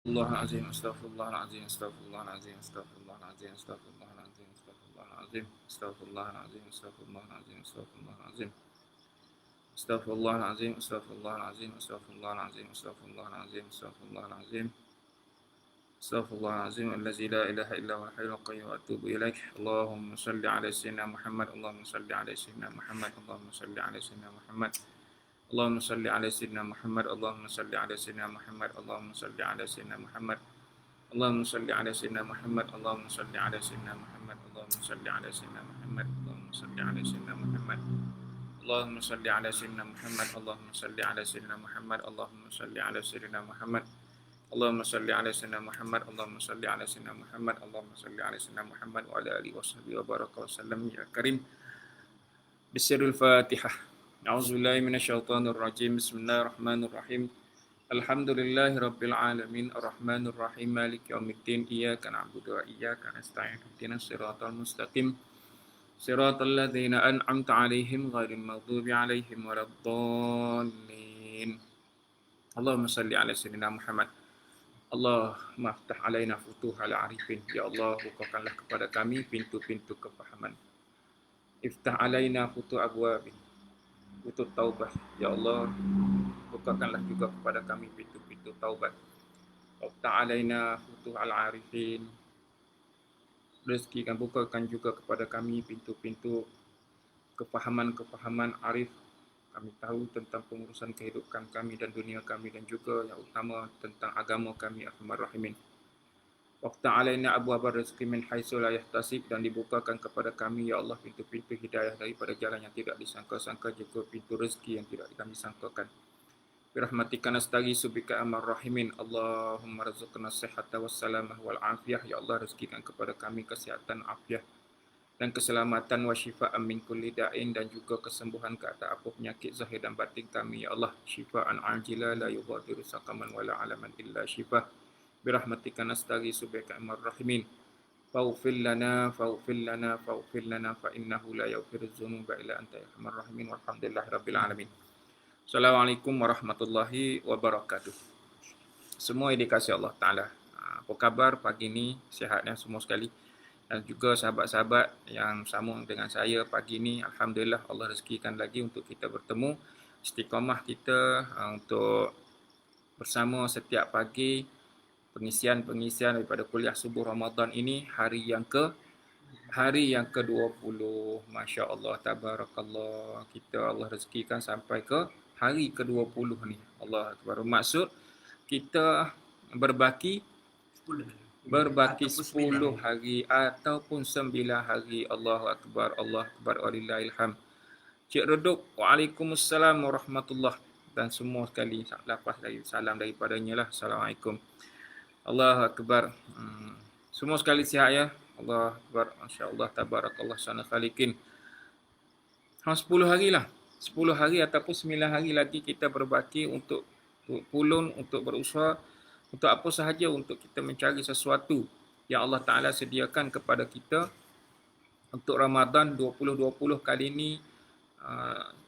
Astaghfirullahaladzim, astaghfirullahaladzim, astaghfirullahaladzim, astaghfirullahaladzim, astaghfirullahaladzim, astaghfirullahaladzim, astaghfirullahaladzim, astaghfirullahaladzim, astaghfirullahaladzim, astaghfirullahaladzim, astaghfirullahaladzim, astaghfirullahaladzim, astaghfirullahaladzim, astaghfirullahaladzim, astaghfirullahaladzim, allazi la ilaha illa huwal hayyul qayyum wa atubu ilaik. Allahumma salli ala sayyidina Muhammad, Allahumma salli ala sayyidina Muhammad, Allahumma salli ala sayyidina Muhammad. Allahumma salli ala sayyidina Muhammad, Allahumma salli ala sayyidina Muhammad, Allahumma salli ala sayyidina Muhammad. Allahumma salli ala sayyidina Muhammad, Allahumma salli ala sayyidina Muhammad, Allahumma salli ala sayyidina Muhammad, Allahumma salli ala sayyidina Muhammad. Allahumma salli ala sayyidina Muhammad, Allahumma salli ala sayyidina Muhammad, Allahumma salli ala sayyidina Muhammad. Allahumma salli ala sayyidina Muhammad, Allahumma salli ala sayyidina Muhammad, Allahumma salli ala sayyidina Muhammad wa ala alihi washabbihi wa baraka wa sallam ya karim. Bismillahil Fatihah. A'udzubillahi minasyaitonir rajim. Bismillahirrahmanirrahim. Alhamdulillahi rabbil alamin, arrahmanir rahim, maliki yaumiddin, iyyaka na'budu wa iyyaka nasta'in, ihdinas siratal mustaqim, siratal ladzina an'amta 'alaihim ghairil maghdubi 'alaihim waladdallin. Allahumma shalli ala sayyidina Muhammad. Allahumma aftah 'alaina futuhal 'arifin. Ya Allah, bukakanlah kepada kami pintu-pintu kefahaman. Iftah 'alaina futuh abwabin, pintu taubat. Ya Allah, bukakanlah juga kepada kami pintu-pintu taubat. Waftah alaina futuh al-arifin. Rezekikan, bukakan juga kepada kami pintu-pintu kefahaman-kefahaman arif. Kami tahu tentang pengurusan kehidupan kami dan dunia kami, dan juga yang utama tentang agama kami, Arhamar Rahimin. Waftah alaina abwabar rezeki min haitsu la yahtasib, dan dibukakan kepada kami ya Allah pintu-pintu hidayah daripada jalan yang tidak disangka-sangka, juga pintu rezeki yang tidak kami sangkakan. Birahmatika nastaghiitsu bika amar rahimin. Allahumma rzuqna as-sihhata was-salamah wal afiyah. Ya Allah, rezekikan kepada kami kesihatan, afiah dan keselamatan, wa syifaan min kulli da'in, dan juga kesembuhan ke atas apa penyakit zahir dan batin kami ya Allah. Syifaan ajila la yughadiru saqaman wala alaman illa syifah. Birahmatika nastaghiitsu bika amar rahimin. Faghfir lana faghfir lana faghfir lana fa innahu la yaghfiru dzunuba illa anta ya arhamar rahimin. Walhamdulillahirabbil alamin. Assalamualaikum warahmatullahi wabarakatuh. Semua yang dikasihi Allah Ta'ala. Apa khabar pagi ini? Sihatnya semua sekali. Dan juga sahabat-sahabat yang sama dengan saya pagi ini, alhamdulillah Allah rezekikan lagi untuk kita bertemu. Istiqamah kita untuk bersama setiap pagi pengisian daripada kuliah subuh Ramadan ini, hari yang ke-20. Masya-Allah, tabarakallah. Kita Allah rezekikan sampai ke hari ke-20 ni. Allah Akbar. Maksud kita berbaki 10 hari ataupun 9 hari. Allahu Akbar, Allah Akbar, walillahilham. Cik Reduk, waalaikumsalam warahmatullahi, dan semua sekali lepas dari salam daripadanya lah. Assalamualaikum. Allahu Akbar. Semua sekali sihat ya. Allah Akbar. Masya-Allah, tabarakallah, sana khaliqin. 10 hari lah. 10 hari ataupun 9 hari lagi kita berbaki untuk pulun, untuk berusaha, untuk apa sahaja, untuk kita mencari sesuatu yang Allah Ta'ala sediakan kepada kita untuk Ramadan 2020 kali ini.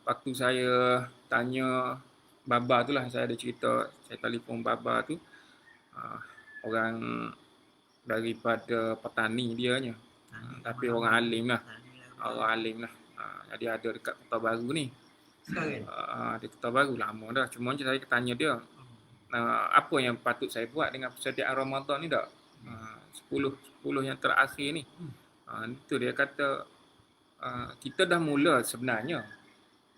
Waktu saya tanya Baba tu lah, saya ada cerita, saya telefon Baba tu, orang daripada petani dianya, tapi orang alim lah. Jadi ada dekat Kota Baru ni. Di Kota Baru lama dah. Cuma saya tanya dia, apa yang patut saya buat dengan persediaan Ramadan ni tak? 10 yang terakhir ni. Itu dia kata, kita dah mula sebenarnya.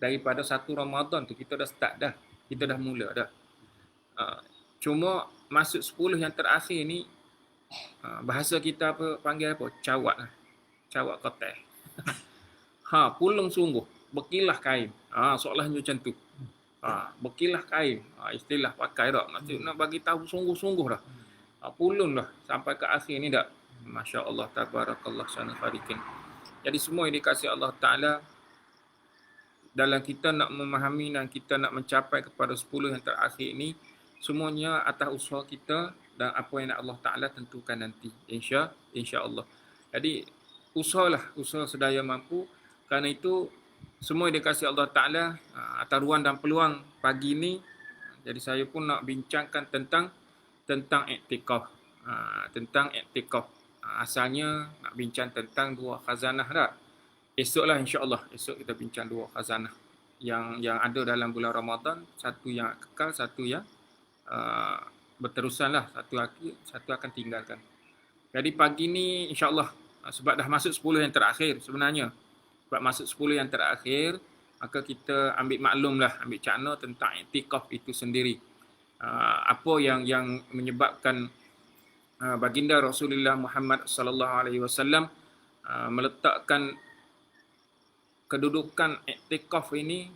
Daripada 1 Ramadan tu kita dah start dah. Kita dah mula dah. Cuma masuk 10 yang terakhir ni, bahasa kita apa panggil apa? Cawak lah. Cawak kotai. Pulung sungguh, berkilah kain. Soalannya macam tu. Berkilah kain. Istilah pakai dah. Maksud nak bagi tahu sungguh-sungguh dah. Pulung dah sampai ke akhir ni dah. Masya-Allah, tabarakallah, sana khaliqin. Jadi semua yang dikasihi Allah Ta'ala, dalam kita nak memahami dan kita nak mencapai kepada 10 yang terakhir ini, semuanya atas usaha kita dan apa yang Allah Ta'ala tentukan nanti. Insya-Allah. Jadi usahalah, usaha sedaya mampu. Kerana itu semua yang dikasihi Allah Ta'ala, atas ruang dan peluang pagi ini, jadi saya pun nak bincangkan tentang tentang iktikaf. Tentang iktikaf. Asalnya nak bincang tentang dua khazanah dah. Esoklah insya-Allah, esok kita bincang dua khazanah yang ada dalam bulan Ramadan, satu yang kekal, satu yang berterusanlah, satu akan tinggalkan. Jadi pagi ni insya-Allah, sebab dah masuk 10 yang terakhir sebenarnya. Sebab masuk 10 yang terakhir, maka kita ambil maklumlah, ambil cakna tentang iktikaf itu sendiri. Apa yang menyebabkan baginda Rasulullah Muhammad sallallahu alaihi wasallam meletakkan kedudukan iktikaf ini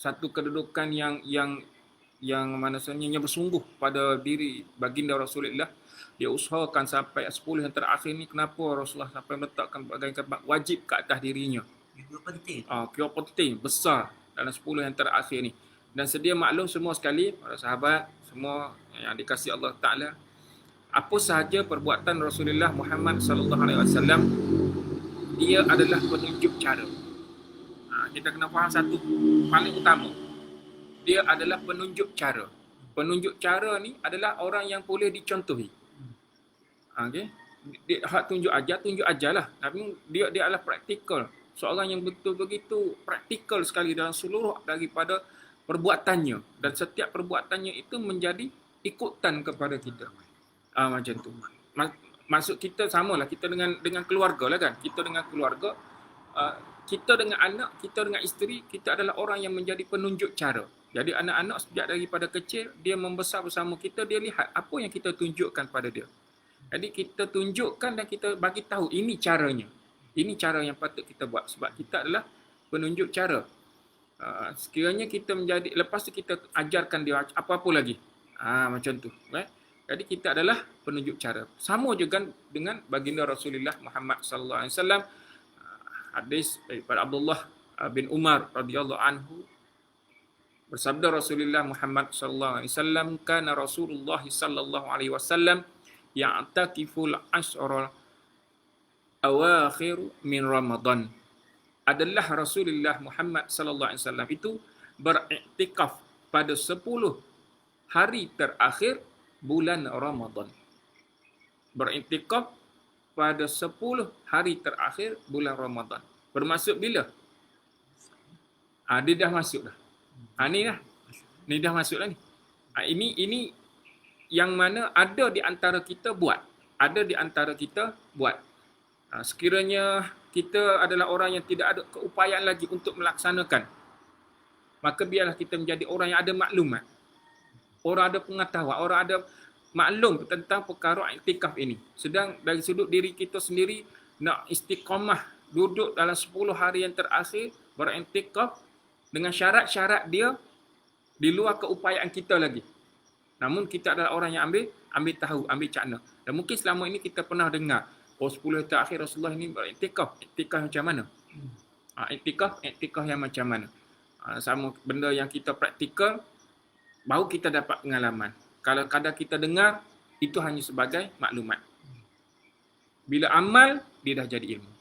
satu kedudukan yang maksudnya bersungguh pada diri baginda Rasulullah. Dia usahakan sampai 10 yang terakhir ni. Kenapa Rasulullah sampai meletakkan bagaikan wajib ke atas dirinya? Itu penting. Kira penting, besar dalam 10 yang terakhir ni. Dan sedia maklum semua sekali, para sahabat, semua yang dikasihi Allah Ta'ala, apa sahaja perbuatan Rasulullah Muhammad sallallahu alaihi wasallam, dia adalah penunjuk cara. Kita kena faham satu paling utama. Dia adalah penunjuk cara. Penunjuk cara ni adalah orang yang boleh dicontohi. Okey. Dia hak tunjuk ajarlah. Tapi dia adalah praktikal. Seorang yang betul begitu praktikal sekali dalam seluruh daripada perbuatannya, dan setiap perbuatannya itu menjadi ikutan kepada kita. Macam tu. Maksud kita samalah, kita dengan keluarga lah kan. Kita dengan keluarga, kita dengan anak, kita dengan isteri, kita adalah orang yang menjadi penunjuk cara. Jadi anak-anak sejak daripada kecil, dia membesar bersama kita, dia lihat apa yang kita tunjukkan pada dia. Jadi kita tunjukkan dan kita bagi tahu ini caranya. Ini cara yang patut kita buat sebab kita adalah penunjuk cara. Sekiranya kita menjadi, lepas tu kita ajarkan dia apa-apa lagi. Macam tu. Jadi kita adalah penunjuk cara. Sama juga dengan baginda Rasulullah Muhammad sallallahu alaihi wasallam. Hadis daripada Abdullah bin Umar radhiyallahu anhu, bersabda Rasulullah Muhammad sallallahu alaihi wasallam, kana Rasulullah sallallahu alaihi wasallam ya'takiful ashra awakhir min Ramadan. Adalah Rasulullah Muhammad sallallahu alaihi wasallam itu beriktikaf pada 10 hari terakhir bulan Ramadan. Beriktikaf pada 10 hari terakhir bulan Ramadan. Bermaksud bila? Dia dah masuk dah. Ni dah. Ni dah masuk lah ni. Ini yang mana ada di antara kita buat. Ada di antara kita buat. Sekiranya kita adalah orang yang tidak ada keupayaan lagi untuk melaksanakan, maka biarlah kita menjadi orang yang ada maklumat. Orang ada pengetahuan, orang ada maklum tentang perkara iktikaf ini. Sedang dari sudut diri kita sendiri, nak istiqamah duduk dalam 10 hari yang terakhir beriktikaf dengan syarat-syarat dia di luar keupayaan kita lagi. Namun kita adalah orang yang ambil tahu, ambil cakna. Dan mungkin selama ini kita pernah dengar, 10 terakhir Rasulullah ini beriktikaf. Iktikaf macam mana? Iktikaf yang macam mana? Sama benda yang kita praktikal, baru kita dapat pengalaman. Kalau kadang kita dengar, itu hanya sebagai maklumat. Bila amal, dia dah jadi ilmu.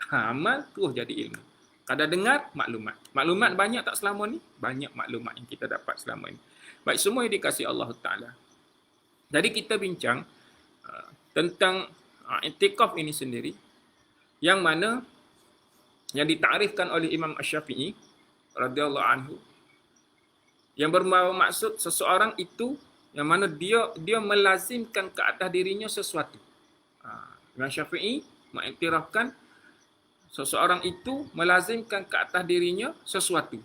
Amal terus jadi ilmu. Kadang dengar, maklumat. Maklumat banyak tak selama ni? Banyak maklumat yang kita dapat selama ini. Baik, semua yang dikasihi Allah Ta'ala. Jadi kita bincang tentang iktikaf ini sendiri, yang mana yang ditakrifkan oleh Imam Asy-Syafi'i radhiyallahu anhu, yang bermaksud seseorang itu yang mana dia melazimkan ke atas dirinya sesuatu. Imam Syafi'i mengiktirafkan seseorang itu melazimkan ke atas dirinya sesuatu,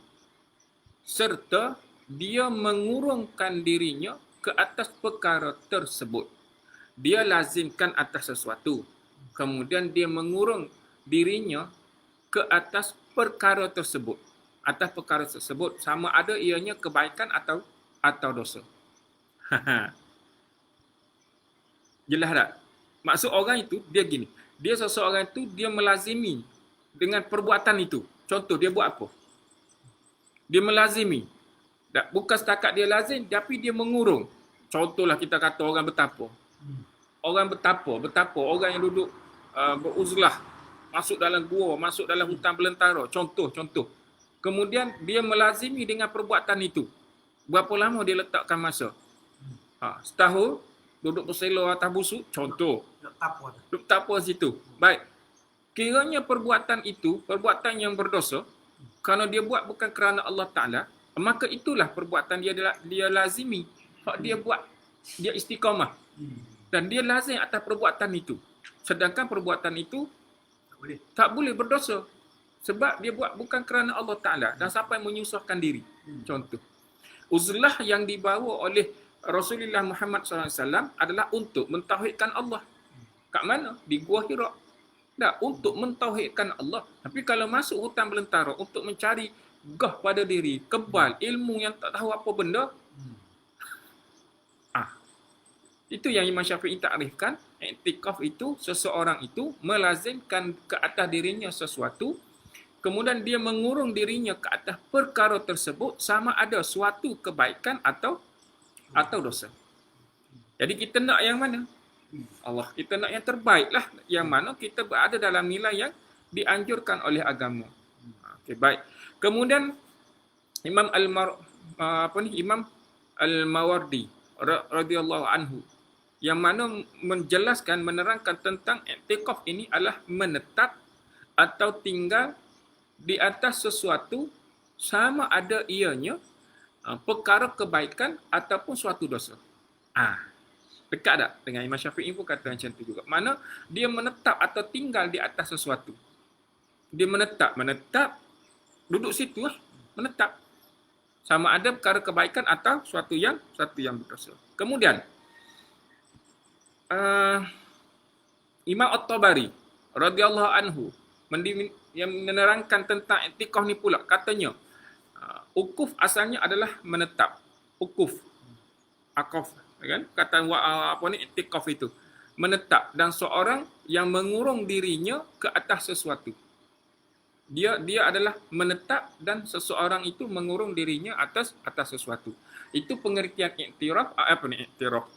serta dia mengurungkan dirinya ke atas perkara tersebut. Dia lazimkan atas sesuatu, kemudian dia mengurung dirinya ke atas perkara tersebut. Atas perkara tersebut sama ada ianya kebaikan atau dosa. Jelas tak? Maksud orang itu dia gini. Dia seseorang itu dia melazimi dengan perbuatan itu. Contoh dia buat apa? Dia melazimi. Bukan setakat dia lazim, tapi dia mengurung. Contohlah kita kata orang bertapa. Orang betapa orang yang duduk beruzlah, masuk dalam gua, masuk dalam hutan belantara. Contoh. Kemudian dia melazimi dengan perbuatan itu. Berapa lama dia letakkan masa? Setahun duduk berselur atas busuk, contoh. Duduk tapa situ. Baik. Kiranya perbuatan itu, perbuatan yang berdosa, kalau dia buat bukan kerana Allah Ta'ala, maka itulah perbuatan dia lazimi. Hak dia buat, dia istiqamah. Dan dia lazim atas perbuatan itu. Sedangkan perbuatan itu tak boleh berdosa. Sebab dia buat bukan kerana Allah Ta'ala dan sampai menyusahkan diri. Contoh. Uzlah yang dibawa oleh Rasulullah Muhammad SAW adalah untuk mentauhidkan Allah. Kat mana? Di Gua Hira. Untuk mentauhidkan Allah. Tapi kalau masuk hutan belantara untuk mencari gah pada diri, kebal, ilmu yang tak tahu apa benda, itu yang Imam Syafi'i takrifkan, i'tikaf itu seseorang itu melazimkan ke atas dirinya sesuatu, kemudian dia mengurung dirinya ke atas perkara tersebut sama ada suatu kebaikan atau dosa. Jadi kita nak yang mana? Allah, kita nak yang terbaik lah, yang mana kita berada dalam nilai yang dianjurkan oleh agama. Okey, baik. Kemudian Imam Al-Mawardi radhiyallahu anhu yang mana menjelaskan, menerangkan tentang i'tikaf ini adalah menetap atau tinggal di atas sesuatu sama ada ianya perkara kebaikan ataupun suatu dosa. Dekat tak dengan Imam Syafi'i pun kata macam tu juga. Mana dia menetap atau tinggal di atas sesuatu. Dia menetap, duduk situ lah, menetap. Sama ada perkara kebaikan atau suatu yang berdosa. Kemudian Imam At-Tabari radhiyallahu anhu yang menerangkan tentang i'tikaf ni pula, katanya ukuf asalnya adalah menetap. Ukuf, akaf, kan? Kata i'tikaf itu menetap, dan seorang yang mengurung dirinya ke atas sesuatu. Dia adalah menetap dan seseorang itu mengurung dirinya atas sesuatu. Itu pengertian i'tiraf, i'tiraf.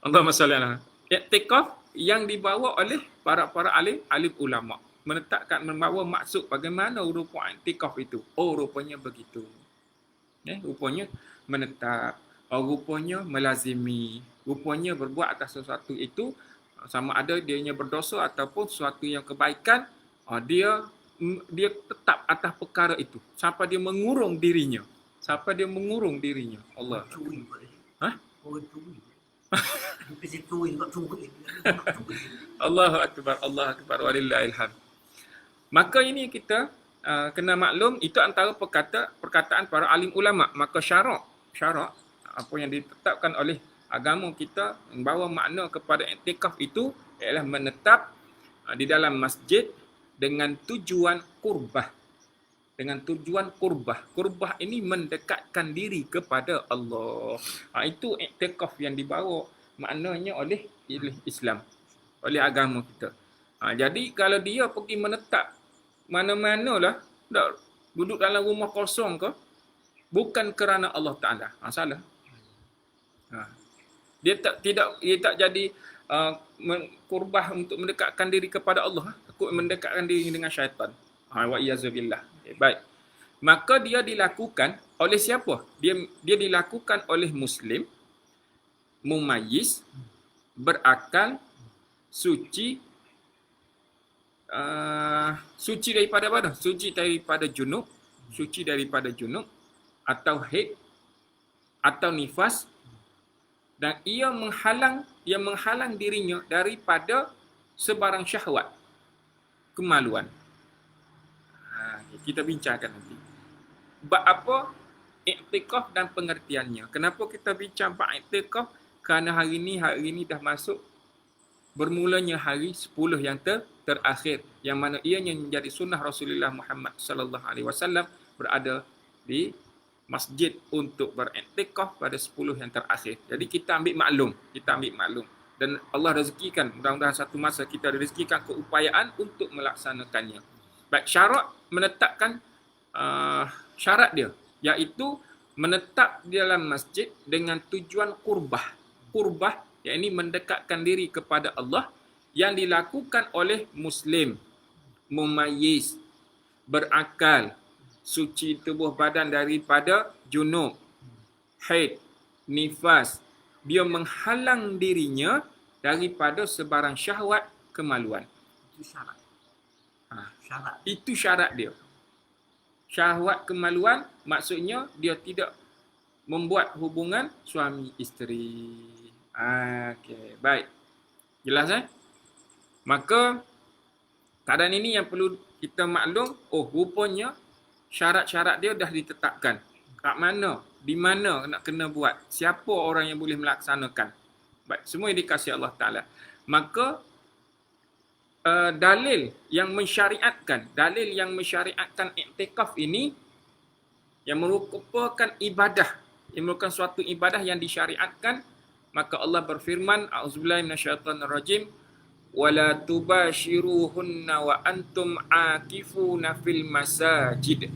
Allahumma salli ala. I'tikaf yang dibawa oleh para alim ulama. Menetapkan, membawa maksud bagaimana rupa i'tikaf itu. Rupanya begitu. Rupanya menetap. Rupanya melazimi. Rupanya berbuat atas sesuatu itu, sama ada dianya berdosa ataupun sesuatu yang kebaikan, dia tetap atas perkara itu sampai dia mengurung dirinya. Allah. Allahu akbar, Allahu akbar, walillahil hamd. Maka ini kita kena maklum, itu antara perkataan para alim ulama. Maka syarak apa yang ditetapkan oleh agama kita membawa makna kepada i'tikaf itu ialah menetap di dalam masjid dengan tujuan qurbah. Qurbah ini mendekatkan diri kepada Allah. Itu i'tikaf yang dibawa maknanya oleh Islam, oleh agama kita. Jadi kalau dia pergi menetap mana-manalah, duduk dalam rumah kosong ke, bukan kerana Allah Ta'ala, salah. Dia tak jadi qurbah untuk mendekatkan diri kepada Allah, takut mendekatkan diri dengan syaitan. Wa iyazubillah. Baik. Maka dia dilakukan oleh siapa? Dia dilakukan oleh Muslim, mumayyiz, berakal, suci daripada apa? Suci daripada junub atau haid atau nifas, dan ia menghalang dirinya daripada sebarang syahwat, kemaluan. Kita bincangkan nanti. Bab apa i'tikaf dan pengertiannya. Kenapa kita bincang bab i'tikaf? Kerana hari ini dah masuk bermulanya hari 10 yang terakhir, yang mana ianya menjadi sunnah Rasulullah Muhammad sallallahu alaihi wasallam berada di masjid untuk beriktikaf pada 10 yang terakhir. Jadi kita ambil maklum. Dan Allah rezekikan, mudah-mudahan satu masa kita rezekikan keupayaan untuk melaksanakannya. Baik, syarat menetapkan syarat dia, iaitu menetap di dalam masjid dengan tujuan qurbah, iaitu mendekatkan diri kepada Allah, yang dilakukan oleh Muslim, mumayyiz, berakal, suci tubuh badan daripada junub, haid, nifas, dia menghalang dirinya daripada sebarang syahwat kemaluan. Itu syarat. Syarat. Itu syarat dia. Syahwat kemaluan maksudnya dia tidak membuat hubungan suami isteri. Okey, baik. Jelas Maka keadaan ini yang perlu kita maklum, rupanya syarat-syarat dia dah ditetapkan. Kat mana, di mana nak kena buat, siapa orang yang boleh melaksanakan. Baik, semua yang dikasihi Allah Taala. Maka dalil yang mensyariatkan iktikaf ini yang merupakan ibadah, yang merupakan suatu ibadah yang disyariatkan, maka Allah berfirman, a'udzubillahi minasyaitonirrajim, wala tubashiruhunna wa antum aakifuna fil masajid.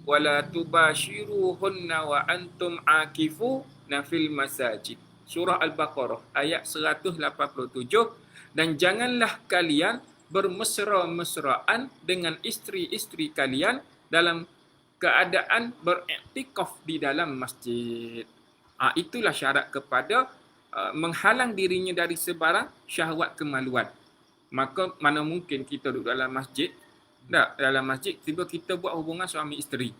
Wala tubashiruhunna wa antum aakifuna fil masajid. Surah Al-Baqarah ayat 187. Dan janganlah kalian bermesra-mesraan dengan isteri-isteri kalian dalam keadaan beriktikaf di dalam masjid. Itulah syarat kepada menghalang dirinya dari sebarang syahwat kemaluan. Maka mana mungkin kita duduk dalam masjid, dalam masjid tiba kita buat hubungan suami isteri.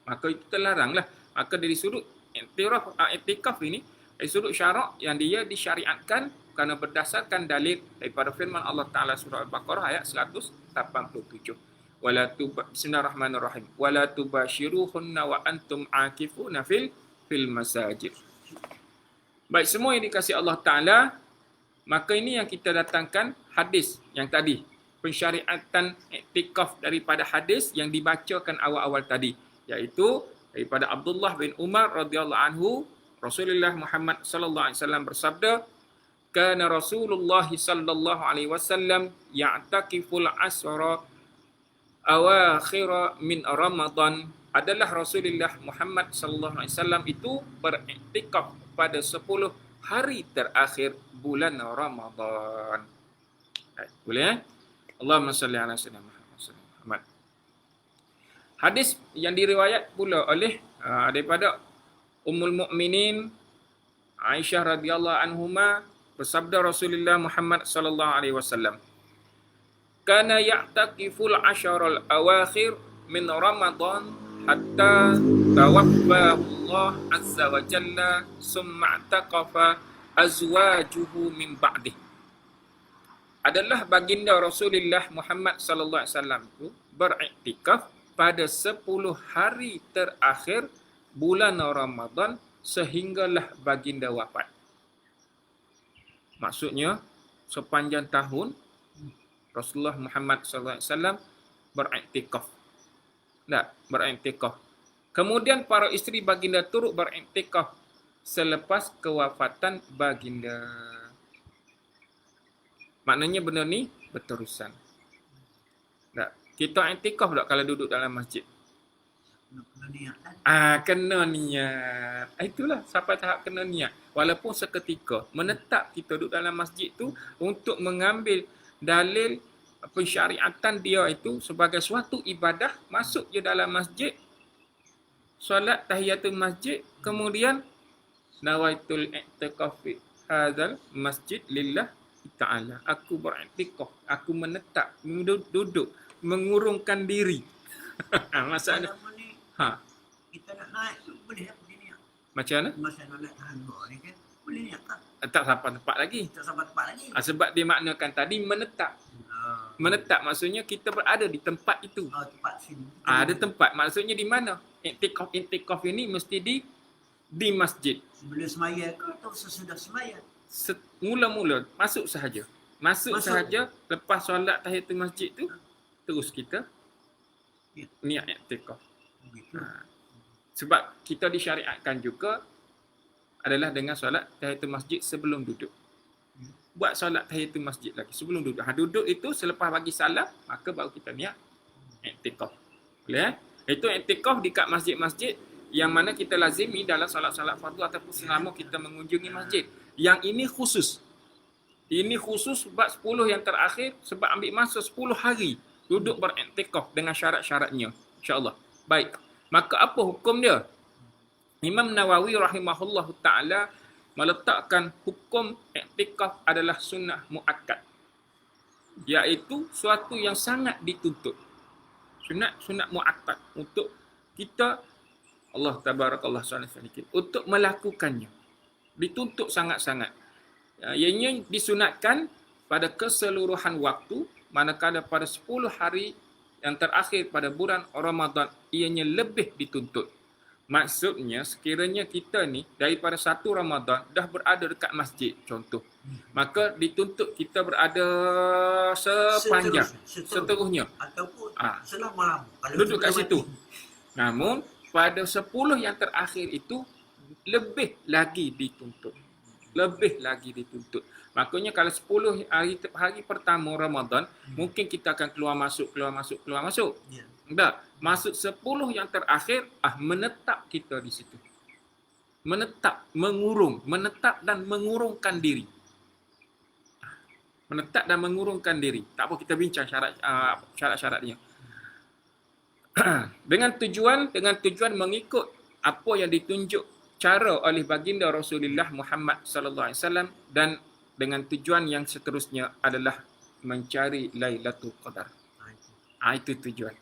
Maka itu terlaranglah. Maka dari sudut iktikaf ini, dari sudut syarak yang dia disyariatkan kerana berdasarkan dalil daripada firman Allah Taala surah Al-Baqarah ayat 187. Bismillahirrahmanirrahim. Wala tubashiruhunna wa antum aakifuna fil masajid. Baik, semua yang dikasihi Allah Taala, maka ini yang kita datangkan hadis yang tadi, pensyariatan iktikaf daripada hadis yang dibacakan awal-awal tadi, iaitu daripada Abdullah bin Umar radhiyallahu anhu, Rasulullah Muhammad sallallahu alaihi wasallam bersabda, kana Rasulullah sallallahu alaihi wasallam ya'takiful asra awakhir min Ramadan. Adalah Rasulullah Muhammad sallallahu alaihi wasallam itu beriktikaf pada 10 hari terakhir bulan Ramadan. Boleh? Allahumma salli ala sayyidina Muhammad. Hadis yang diriwayat pula oleh daripada Ummul Mukminin Aisyah radhiyallahu anhuma, bersabda Rasulullah Muhammad sallallahu alaihi wasallam, kana ya'takiful asharal awakhir min Ramadan hatta tawaffahu Allah azza wa jalla summa i'taqafa azwajuhu min ba'dih. Adalah baginda Rasulullah Muhammad sallallahu alaihi wasallam itu beriktikaf pada 10 hari terakhir bulan Ramadan sehinggalah baginda wafat. Maksudnya sepanjang tahun Rasulullah Muhammad sallallahu alaihi wasallam beriktikaf. Beriktikaf. Kemudian para isteri baginda turut beriktikaf selepas kewafatan baginda. Maknanya benda ni berterusan. Kita iktikaf tak kalau duduk dalam masjid? Kena niat. Itulah sampai tahap kena niat. Walaupun seketika menetap kita duduk dalam masjid tu untuk mengambil dalil pensyariatan dia itu sebagai suatu ibadah, masuk je dalam masjid, solat tahiyatul masjid, kemudian nawaitul i'tikaf fi hadzal masjid lillah ta'ala. Aku beriktikaf, aku menetap, duduk, mengurungkan diri. Masalah kita nak naik tu boleh tak begini? Macam mana? Masa nak naik tangga ni kan boleh niat tak? Tak sampai tempat lagi. Tak sampai tempat lagi. Sebab dia maknakan tadi menetap. Menetap maksudnya kita berada di tempat itu. Tempat sini. Ada tempat. Maksudnya di mana? Iktikaf ini mesti di masjid. Sebelum semaya ke atau sesudah semaya? Mula-mula masuk sahaja. Masuk sahaja, lepas solat tahiyatul masjid tu terus kita niat iktikaf. Sebab kita disyariatkan juga adalah dengan solat tahiyatul masjid sebelum duduk. Buat solat tahiyatul masjid lagi sebelum duduk. Duduk itu selepas bagi salam, maka baru kita niat iktikaf. Boleh? Itu iktikaf dekat masjid-masjid yang mana kita lazimi dalam solat-solat fardu ataupun selama kita mengunjungi masjid. Yang ini khusus. Ini khusus sebab 10 yang terakhir, sebab ambil masa 10 hari duduk beriktikaf dengan syarat-syaratnya. InsyaAllah. Baik. Maka apa hukum dia? Imam Nawawi rahimahullahu ta'ala meletakkan hukum iktikaf adalah sunnah muakkad, iaitu suatu yang sangat dituntut. Sunat muakkad untuk kita, Allah tabarakallah sedikit, untuk melakukannya. Dituntut sangat-sangat. Ianya disunatkan pada keseluruhan waktu, manakala pada 10 hari yang terakhir pada bulan Ramadan ianya lebih dituntut. Maksudnya sekiranya kita ni daripada 1 Ramadan dah berada dekat masjid contoh, maka dituntut kita berada sepanjang seterusnya Ataupun Ah. selama-lama. Kalau duduk kat sudah situ. mati. Namun pada 10 yang terakhir itu lebih lagi dituntut. Lebih lagi dituntut. Makanya kalau 10 hari pertama Ramadan, mungkin kita akan keluar masuk. Ya. Tak. Masuk 10 yang terakhir, menetap kita di situ. Menetap, mengurung. Menetap dan mengurungkan diri. Menetap dan mengurungkan diri. Tak apa, kita bincang syarat-syaratnya. Dengan tujuan mengikut apa yang ditunjuk cara oleh baginda Rasulullah Muhammad sallallahu alaihi wasallam, dan dengan tujuan yang seterusnya adalah mencari Lailatul Qadar. Itu tujuan.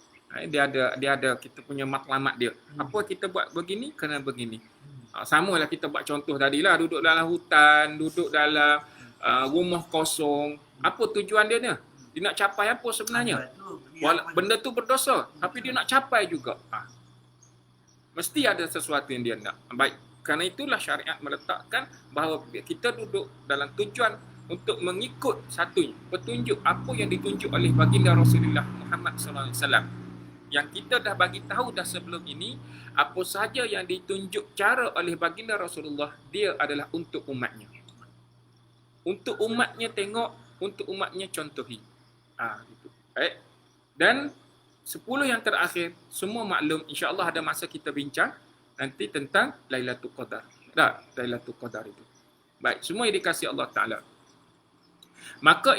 Dia ada kita punya matlamat dia. Apa kita buat begini kena begini. Samalah kita buat contoh tadilah, duduk dalam hutan, duduk dalam rumah kosong. Apa tujuan dia ni? Dia nak capai apa sebenarnya? Benda tu berdosa, tapi dia nak capai juga. Mesti ada sesuatu yang dia nak. Baik, kerana itulah syariat meletakkan bahawa kita duduk dalam tujuan untuk mengikut satu petunjuk apa yang ditunjuk oleh baginda Rasulullah Muhammad sallallahu alaihi wasallam. Yang kita dah bagi tahu dah sebelum ini, apa sahaja yang ditunjuk cara oleh baginda Rasulullah, dia adalah untuk umatnya. Untuk umatnya tengok, untuk umatnya contohi. Gitu. Baik. Dan 10 yang terakhir, semua maklum, insya-Allah ada masa kita bincang nanti tentang Lailatul Qadar. Lailatul Qadar itu. Baik, semua yang dikasihi Allah Ta'ala. Maka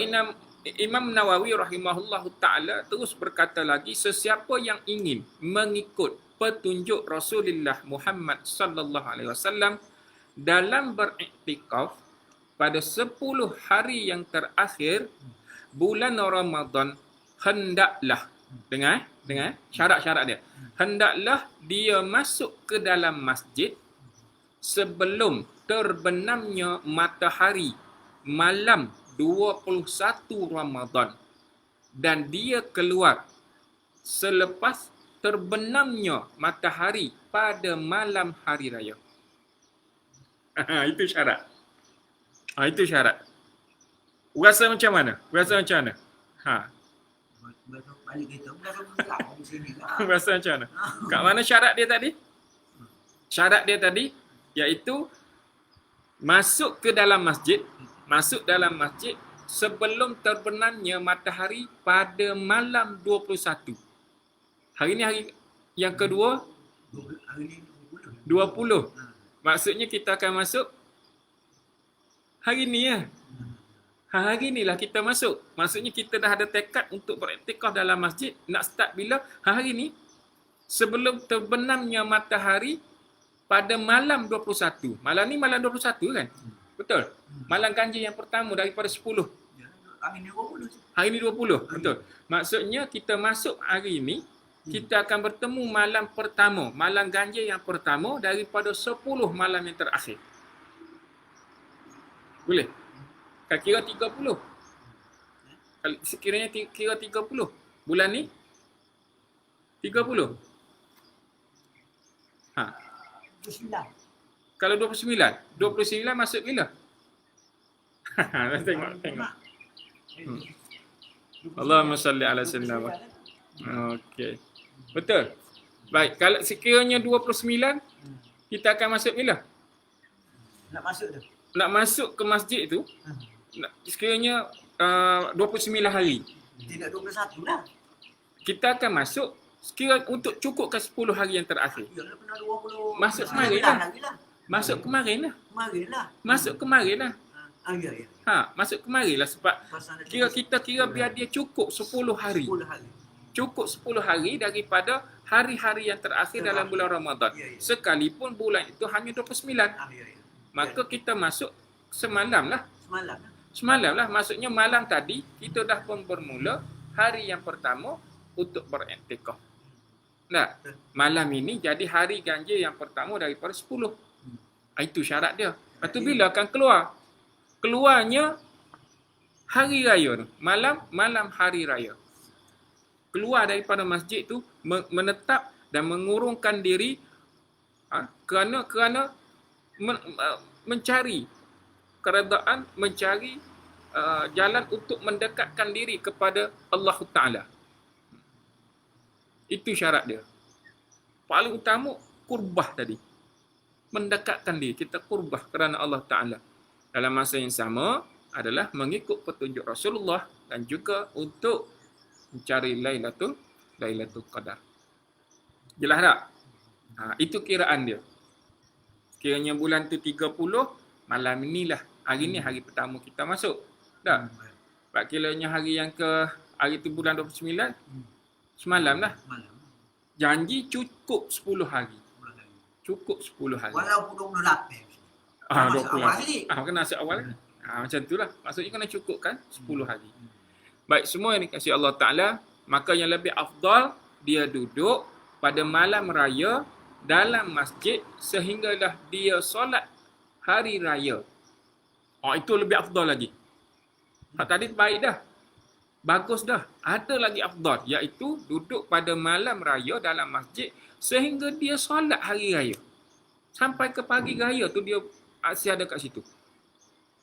Imam Nawawi rahimahullahu ta'ala terus berkata lagi, sesiapa yang ingin mengikut petunjuk Rasulullah Muhammad sallallahu alaihi wasallam dalam beriktikaf pada 10 hari yang terakhir bulan Ramadan, hendaklah, dengar syarat-syarat dia. Hendaklah dia masuk ke dalam masjid sebelum terbenamnya matahari malam 21 Ramadan, dan dia keluar selepas terbenamnya matahari pada malam hari raya. Itu syarat. Itu syarat. Rasa macam mana? Balik kita baru bilang sini lah. Rasa macam mana? Kat mana syarat dia tadi? Syarat dia tadi iaitu masuk dalam masjid sebelum terbenamnya matahari pada malam 21. Hari ni hari yang kedua, Hari ni 20. Maksudnya kita akan masuk hari ni ya. Hari ni lah kita masuk. Maksudnya kita dah ada tekad untuk beriktikaf dalam masjid. Nak start bila? Hari ni. Sebelum terbenamnya matahari pada malam 21. Malam ni malam 21 kan? Betul? Malam ganjil yang pertama daripada 10. Hari ni 20. Hari ni 20. Betul. Maksudnya kita masuk hari ni, kita akan bertemu malam pertama. Malam ganjil yang pertama daripada 10 malam yang terakhir. Boleh? Kan kira 30. Kalau sekiranya kira 30. Bulan ni 30. 29. Kalau 29 masuk bila? Tengok. Allahumma salli ala sayyidina Muhammad. Okey. Betul. Baik, kalau sekiranya 29, kita akan masuk bila? Nak masuk tu. Nak masuk ke masjid tu, sekiranya 29 hari. Tidak 21 lah. Kita akan masuk sekira untuk cukupkan 10 hari yang terakhir. Yalah pernah 20. Masuk kemarin lah. Masuk kemarin lah. Masuk kemarin lah. Ya. Masuk kemarin lah sebab Pasal kita kira biar dia cukup 10 hari. 10 hari. Cukup 10 hari daripada hari-hari yang terakhir dalam bulan Ramadan. Ya, ya. Sekalipun bulan itu hanya 29. Ya. Maka kita masuk semalam lah. Semalam. Semalam lah. Maksudnya malam tadi kita dah pun bermula hari yang pertama untuk beriktikaf. Nah, malam ini jadi hari ganjil yang pertama daripada 10. Itu syarat dia. Lepas tu bila akan keluar? Keluarnya hari raya tu. Malam hari raya. Keluar daripada masjid tu, menetap dan mengurungkan diri kerana mencari keredaan, mencari jalan untuk mendekatkan diri kepada Allah Ta'ala. Itu syarat dia. Paling utama, kurbah tadi. Mendekatkan diri. Kita kurbah kerana Allah Ta'ala. Dalam masa yang sama adalah mengikut petunjuk Rasulullah dan juga untuk mencari Lailatul Qadar. Jelas tak? Itu kiraan dia. Kiranya bulan tu 30, malam inilah. Hari ni hari pertama kita masuk. Tak? Sebab kiranya hari tu bulan 29, semalam lah. Janji cukup 10 hari. Cukup 10 hari. Walaupun 28. 28. Kena masuk awal. Macam itulah. Maksudnya kena cukupkan 10 hari. Baik, semua yang dikasihi Allah Ta'ala, maka yang lebih afdal, dia duduk pada malam raya dalam masjid sehinggalah dia solat hari raya. Itu lebih afdal lagi. Tadi baik dah. Bagus dah. Ada lagi afdal, iaitu duduk pada malam raya dalam masjid sehingga dia solat hari raya. Sampai ke pagi raya tu dia masih ada kat situ.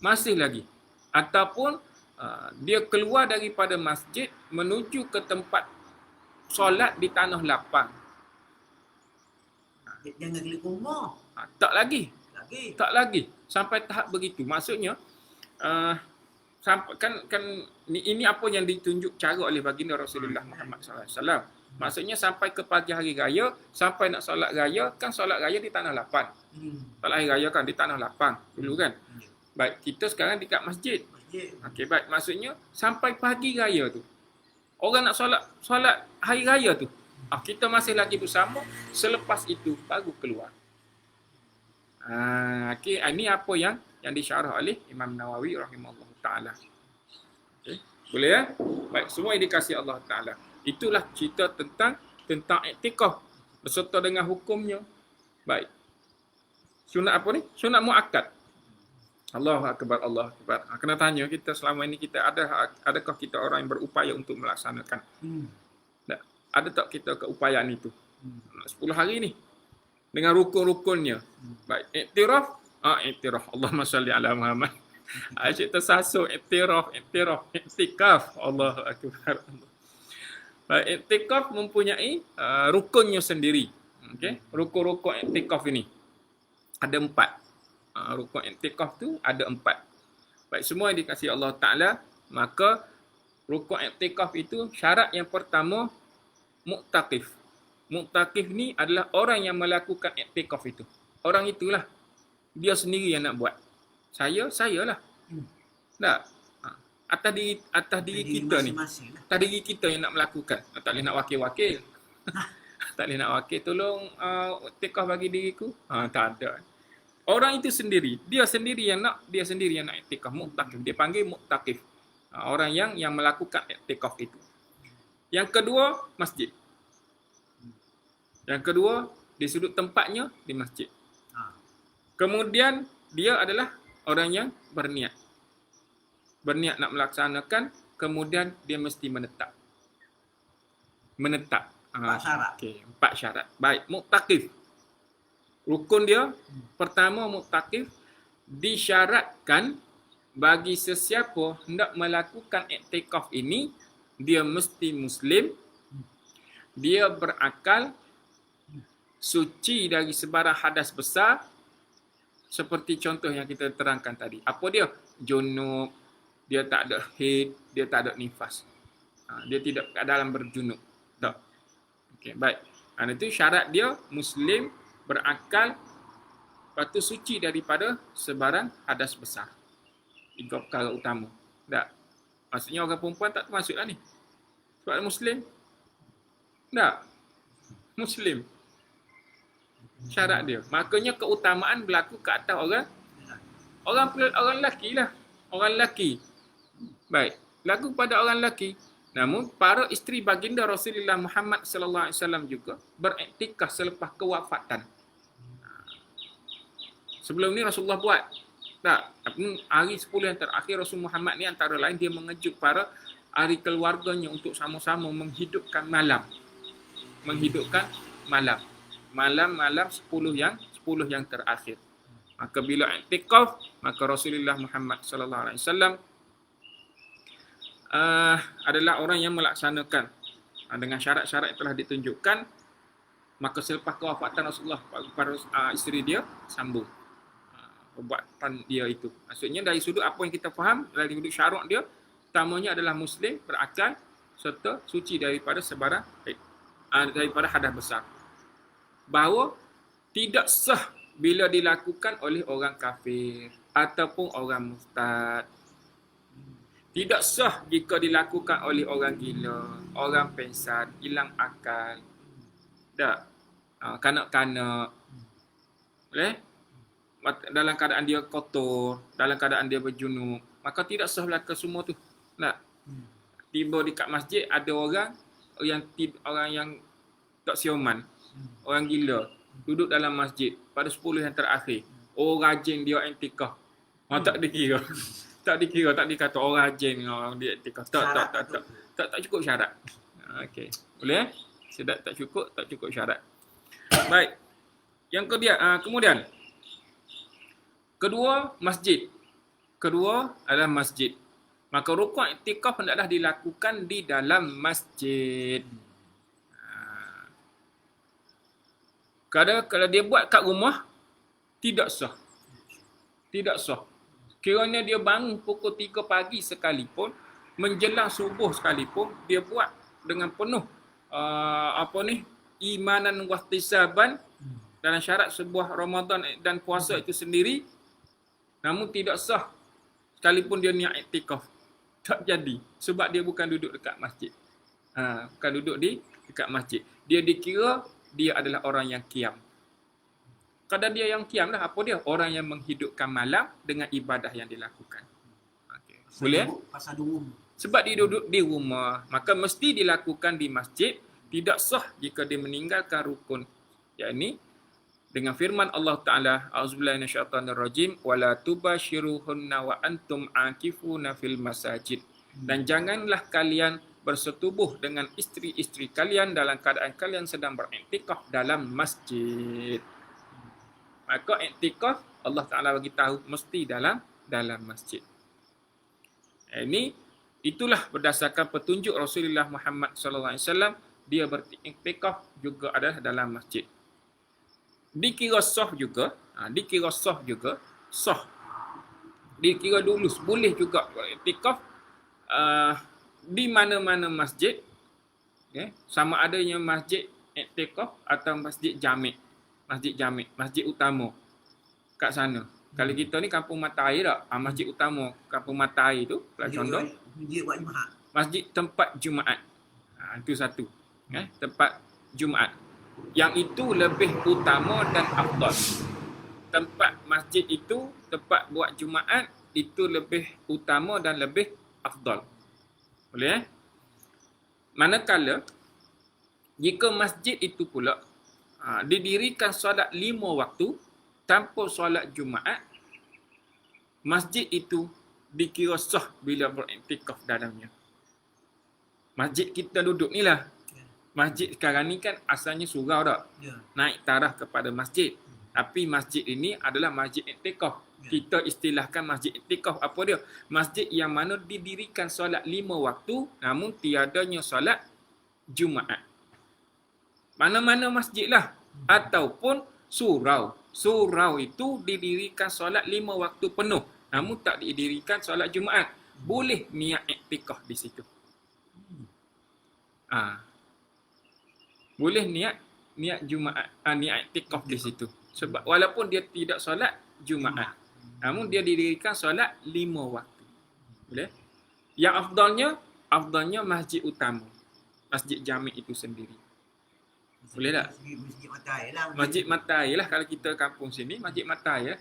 Masih lagi. Ataupun dia keluar daripada masjid menuju ke tempat solat di tanah lapang. Jangan klik rumah. Tak lagi. Sampai tahap begitu. Maksudnya, sampai kan ini apa yang ditunjuk cara oleh baginda Rasulullah Muhammad SAW. Maksudnya sampai ke pagi hari raya, sampai nak solat raya, kan solat raya di tanah lapang. Solat hari raya kan di tanah lapang dulu kan. Baik, kita sekarang dekat masjid. Okey, baik. Maksudnya sampai pagi raya tu. Orang nak solat hari raya tu. Kita masih lagi bersama, selepas itu baru keluar. Okey, ini apa yang disyarah oleh Imam Nawawi rahimahullah taala. Okey, boleh ya? Baik, semua yang dikasihi Allah Taala. Itulah cerita tentang iktikaf beserta dengan hukumnya. Baik. Sunat apa ni? Sunat muakkad. Allahu akbar, Allahu akbar. Kena tanya kita selama ini adakah kita orang yang berupaya untuk melaksanakan? Ada tak kita keupayaan itu? 10 hari ni dengan rukun-rukunnya. Baik, iktiraf, Allahumma salli ala Muhammad. Asyik tersasuk iktiraf, iktikaf. Allahu akbar. Baik, iktikaf mempunyai rukunnya sendiri. Okey, rukun-rukun iktikaf ini ada 4. Rukun iktikaf tu ada 4. Baik, semua yang dikasihi Allah Ta'ala, maka rukun iktikaf itu syarat yang pertama mu'takif. Mu'takif ni adalah orang yang melakukan iktikaf itu. Orang itulah. Dia sendiri yang nak buat. Sayalah. Tak? Atas diri kita ni. Atas diri kita yang nak melakukan. Tak boleh nak wakil-wakil. Tak boleh nak wakil, tolong iktikaf bagi diriku. Tak ada. Orang itu sendiri, dia sendiri yang nak iktikaf, mu'takif. Dia panggil mu'takif. Orang yang melakukan iktikaf itu. Yang kedua, masjid. Yang kedua, di sudut tempatnya di masjid. Kemudian dia adalah orang yang berniat. Berniat nak melaksanakan, kemudian dia mesti menetap. Menetap. 4 syarat. Okey, 4 syarat. Baik, mu'takif. Rukun dia, pertama mu'takif, disyaratkan bagi sesiapa hendak melakukan iktikaf ini, dia mesti Muslim, dia berakal, suci dari sebarang hadas besar, seperti contoh yang kita terangkan tadi. Apa dia? Junub, dia tak ada haid, dia tak ada nifas. Dia tidak dalam berjunub. Tak. Okey, baik. Itu syarat dia Muslim, berakal, lepas tu suci daripada sebarang hadas besar. 3 perkara utama. Tak. Maksudnya orang perempuan tak termasuklah ni. Sebab Muslim. Tak. Muslim. Syarat dia. Makanya keutamaan berlaku ke atas orang lelaki lah. Orang lelaki. Baik. Berlaku pada orang lelaki. Namun para isteri baginda Rasulullah Muhammad sallallahu alaihi wasallam juga beriktikaf selepas kewafatan. Sebelum ni Rasulullah buat. Tak. Hari 10 yang terakhir Rasul Muhammad ni antara lain dia mengejut para ahli keluarganya untuk sama-sama menghidupkan malam. Menghidupkan malam. Malam-malam 10 yang terakhir. Maka bila i'tikaf, maka Rasulullah Muhammad sallallahu alaihi wasallam adalah orang yang melaksanakan dengan syarat-syarat yang telah ditunjukkan. Maka selepas kewafatan Rasulullah, para isteri dia sambung perbuatan dia itu. Maksudnya dari sudut apa yang kita faham, dari sudut syarak dia, utamanya adalah Muslim, berakal, serta suci daripada sebarang daripada hadas besar. Bahawa tidak sah bila dilakukan oleh orang kafir ataupun orang murtad. Tidak sah jika dilakukan oleh orang gila, orang pengsan, hilang akal. Tak. Kanak-kanak. Boleh? Dalam keadaan dia kotor, dalam keadaan dia berjunub, maka tidak sah belaka semua tu. Tak. Tiba dekat masjid ada orang yang tak siuman, orang gila duduk dalam masjid pada 10 yang terakhir. Oh, rajin dia i'tikaf. Tak dikira. Tak dikata orang rajin orang dia i'tikaf. Tak cukup syarat. Okey. Boleh? Sedap tak cukup syarat. Baik. Yang kemudian kedua, masjid. Kedua adalah masjid. Maka rukun i'tikaf hendaklah dilakukan di dalam masjid. Kalau dia buat kat rumah, tidak sah. Tidak sah. Kiranya dia bangun pukul 3 pagi sekalipun, menjelang subuh sekalipun, dia buat dengan penuh imanan wahtisaban dalam syarat sebuah Ramadan dan puasa itu sendiri, namun tidak sah sekalipun dia niat i'tikaf. Tak jadi sebab dia bukan duduk dekat masjid. Bukan duduk dekat masjid. Dia dikira dia adalah orang yang qiyam. Kadang dia yang qiyam lah, apa dia? Orang yang menghidupkan malam dengan ibadah yang dilakukan. Okay. Boleh? Pasal dulu. Sebab dia duduk di rumah, maka mesti dilakukan di masjid. Tidak sah jika dia meninggalkan rukun. Yakni dengan firman Allah Ta'ala, A'udzubillahi minasyaitonirrajim, wala tubashiruhunna wa antum akifuna fil masajid. Dan janganlah kalian bersetubuh dengan isteri-isteri kalian dalam keadaan kalian sedang beriktikaf dalam masjid. Maka iktikaf Allah Ta'ala bagi tahu mesti dalam masjid. Itulah berdasarkan petunjuk Rasulullah Muhammad sallallahu alaihi wasallam, dia beriktikaf juga adalah dalam masjid. Dikira sah juga, sah. Dikira dulu boleh juga beriktikaf di mana-mana masjid, sama adanya masjid i'tikaf atau masjid jami', masjid utama kat sana. Kalau kita ni kampung Matahari tak? Masjid utama kampung Matahari tu, contoh masjid tempat Jumaat. Itu satu. Tempat Jumaat. Yang itu lebih utama dan afdal. Tempat masjid itu, tempat buat Jumaat itu lebih utama dan lebih afdal. Boleh? Manakala jika masjid itu pula didirikan solat 5 waktu tanpa solat Jumaat, masjid itu dikira sah bila beriktikaf dalamnya. Masjid kita duduk ni lah. Masjid sekarang ni kan asalnya surau tak? Naik taraf kepada masjid. Tapi masjid ini adalah masjid iktikaf. Kita istilahkan masjid iktikaf. Apa dia? Masjid yang mana didirikan solat 5 waktu namun tiadanya solat Jumaat. Mana-mana masjid lah. Ataupun surau. Surau itu didirikan solat 5 waktu penuh namun tak didirikan solat Jumaat. Boleh niat iktikaf di situ. Boleh niat Jumaat, niat iktikaf di situ. Sebab walaupun dia tidak solat Jumaat, namun dia didirikan solat 5 waktu. Boleh? Yang afdalnya masjid utama. Masjid jami' itu sendiri. Boleh tak? Masjid Mata Air lah. Masjid Mata Air lah kalau kita kampung sini, Masjid Mata Air.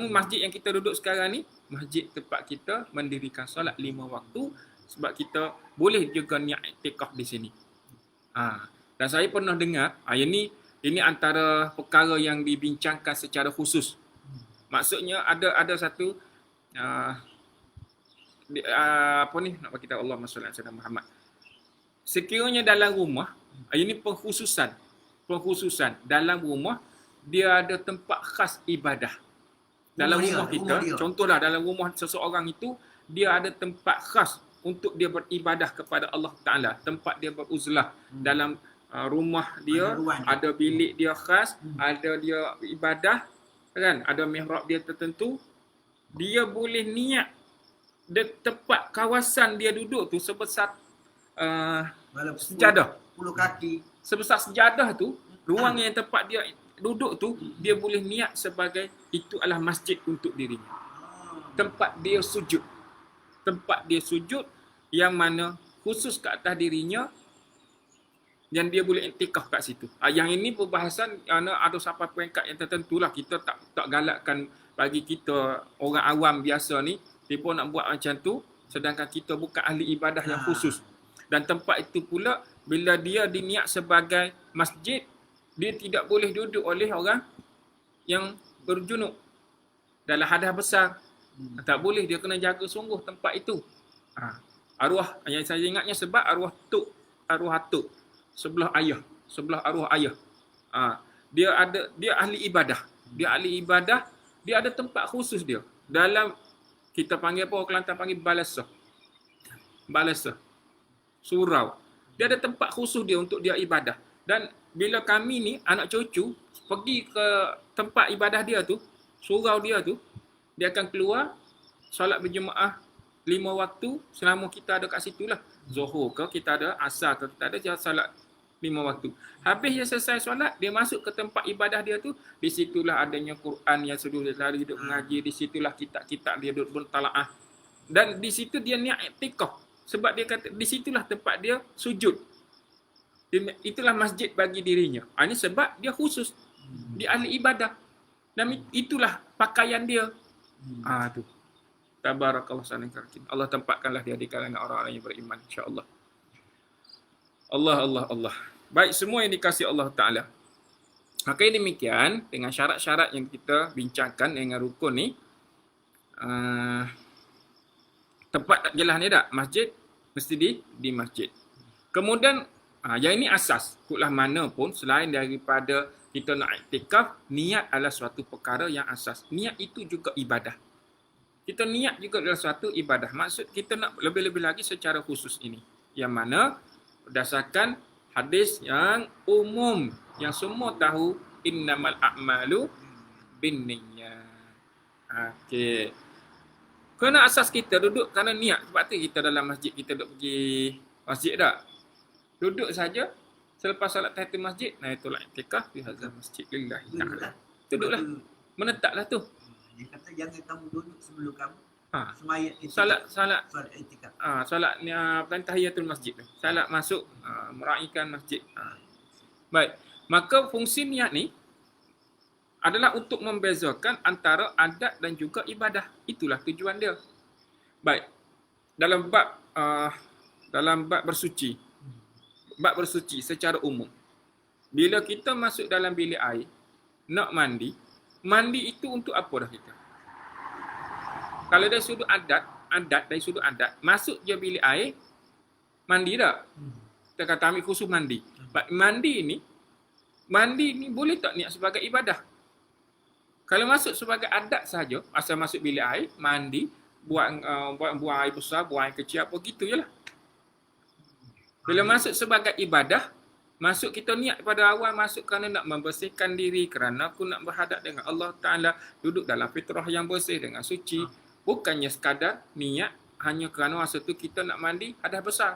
Masjid yang kita duduk sekarang ni, masjid tempat kita mendirikan solat 5 waktu sebab kita boleh juga niat iktikaf di sini. Dan saya pernah dengar, ini antara perkara yang dibincangkan secara khusus. Maksudnya ada satu apa ni nak bagi tahu, Allahumma salli ala Muhammad. Sekiranya dalam rumah, ini pengkhususan dalam rumah dia ada tempat khas ibadah. Dalam rumah kita, contohlah dalam rumah seseorang itu dia ada tempat khas untuk dia beribadah kepada Allah Taala, tempat dia beruzlah. Dalam rumah dia ada bilik dia khas, ada dia ibadah kan, ada mihrab dia tertentu. Dia boleh niat di tempat kawasan dia duduk tu sebesar sejadah, 10 kaki. sebesar sejadah tu, ruang yang tempat dia duduk tu, dia boleh niat sebagai itu adalah masjid untuk dirinya. Tempat dia sujud. Tempat dia sujud yang mana khusus ke atas dirinya dan dia boleh iktikaf kat situ. Yang ini perbahasan ada sampai peringkat yang tertentu lah. Kita tak galakkan bagi kita orang awam biasa ni dia pun nak buat macam tu sedangkan kita bukan ahli ibadah yang khusus. Dan tempat itu pula bila dia diniat sebagai masjid, dia tidak boleh duduk oleh orang yang berjunuk dalam hadas besar. Tak boleh, dia kena jaga sungguh tempat itu. Arwah yang saya ingatnya sebab arwah atuk sebelah arwah ayah. Dia ahli ibadah. Dia ada tempat khusus dia. Dalam kita panggil apa, orang Kelantan panggil balasah. Surau. Dia ada tempat khusus dia untuk dia ibadah. Dan bila kami ni anak cucu pergi ke tempat ibadah dia tu, surau dia tu, dia akan keluar solat berjemaah 5 waktu selama kita ada kat situ lah. Zuhur ke kita ada, asar ke kita ada, dia solat 5 waktu. Habis dia selesai solat, dia masuk ke tempat ibadah dia tu, di situlah adanya Quran yang sudah selalu duduk mengaji, di situlah kitab-kitab dia duduk bertalaah. Dan di situ dia niat iktikaf. Sebab dia kata di situlah tempat dia sujud. Itulah masjid bagi dirinya. Ini sebab dia khusus. Dia ahli ibadah. Dan itulah pakaian dia. Tu. Tabarakallah sanakakin. Allah tempatkanlah dia di kalangan orang-orang yang beriman, insya-Allah. Allah. Baik, semua yang dikasihi Allah Taala. Maka demikian dengan syarat-syarat yang kita bincangkan dengan rukun ni. Tempat jelas ni tak? Masjid mesti di masjid. Kemudian yang ini asas. Kutlah mana pun selain daripada kita nak iktikaf, niat adalah suatu perkara yang asas. Niat itu juga ibadah. Kita niat juga adalah suatu ibadah. Maksud kita nak lebih-lebih lagi secara khusus ini. Yang mana berdasarkan hadis yang umum yang semua tahu, innamal a'malu binniyat. Okey. Kerana asas kita duduk kerana niat. Sebab tu kita dalam masjid, kita duduk pergi masjid tak? Duduk saja. Selepas salat tahiyatul masjid, itulah iktikaf fi hadzal masjid lillahi ta'ala. Duduklah. Menetaplah tu. Dia kata jangan kamu duduk sebelum kamu semayat itu. Salat iktikaf. Salat ni tahiyatul masjid tu. Salat masuk meraihkan masjid. Baik. Maka fungsi niat ni adalah untuk membezakan antara adat dan juga ibadah. Itulah tujuan dia. Baik. Dalam bab bersuci. Bab bersuci secara umum. Bila kita masuk dalam bilik air, nak mandi itu untuk apa dah kita? Kalau dari sudut adat, masuk je bilik air, mandi tak? Kita kata ambil khusus mandi. Mandi ni boleh tak niat sebagai ibadah? Kalau masuk sebagai adat saja, asal masuk bilik air, mandi, buang air besar, buang air kecil, apa gitu je lah. Bila masuk sebagai ibadah, masuk kita niat pada awal masuk kerana nak membersihkan diri, kerana aku nak berhadap dengan Allah Ta'ala, duduk dalam fitrah yang bersih dengan suci. Bukannya sekadar niat hanya kerana masa tu kita nak mandi hadas besar.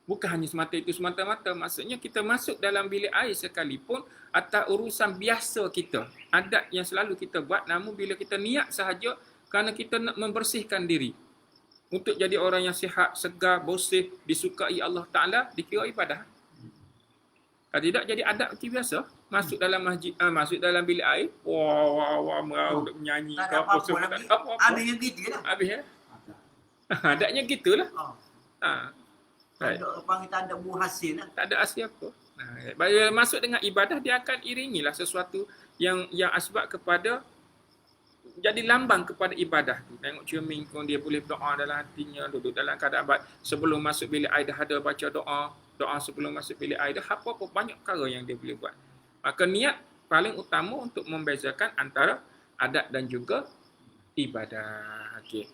Bukan hanya semata-mata. Maksudnya kita masuk dalam bilik air sekalipun atas urusan biasa kita. Adat yang selalu kita buat, namun bila kita niat sahaja kerana kita nak membersihkan diri. Untuk jadi orang yang sihat, segar, bersih, disukai Allah Ta'ala, dikira ibadah. Kalau tidak jadi adab macam biasa. Masuk dalam masjid, masuk dalam bilik air. Wah, merau duk menyanyi. Tak ke ada apa-apa semua. lagi. Tak ada apa-apa. Habisnya gitu lah. Habis ya. Adabnya gitulah. Oh. Ha. Right. Tak ada panggil tak ada buah hasil lah. Tak ada hasil apa. Bila masuk dengan ibadah, dia akan iringilah sesuatu yang asbab kepada jadi lambang kepada ibadah tu. Tengok cermin pun dia boleh berdoa dalam hatinya, duduk dalam keadaan baik. Sebelum masuk bilik air dah ada baca doa. Doa sebelum masuk bilik air dah apa-apa banyak perkara yang dia boleh buat. Maka niat paling utama untuk membezakan antara adat dan juga ibadah. Okey.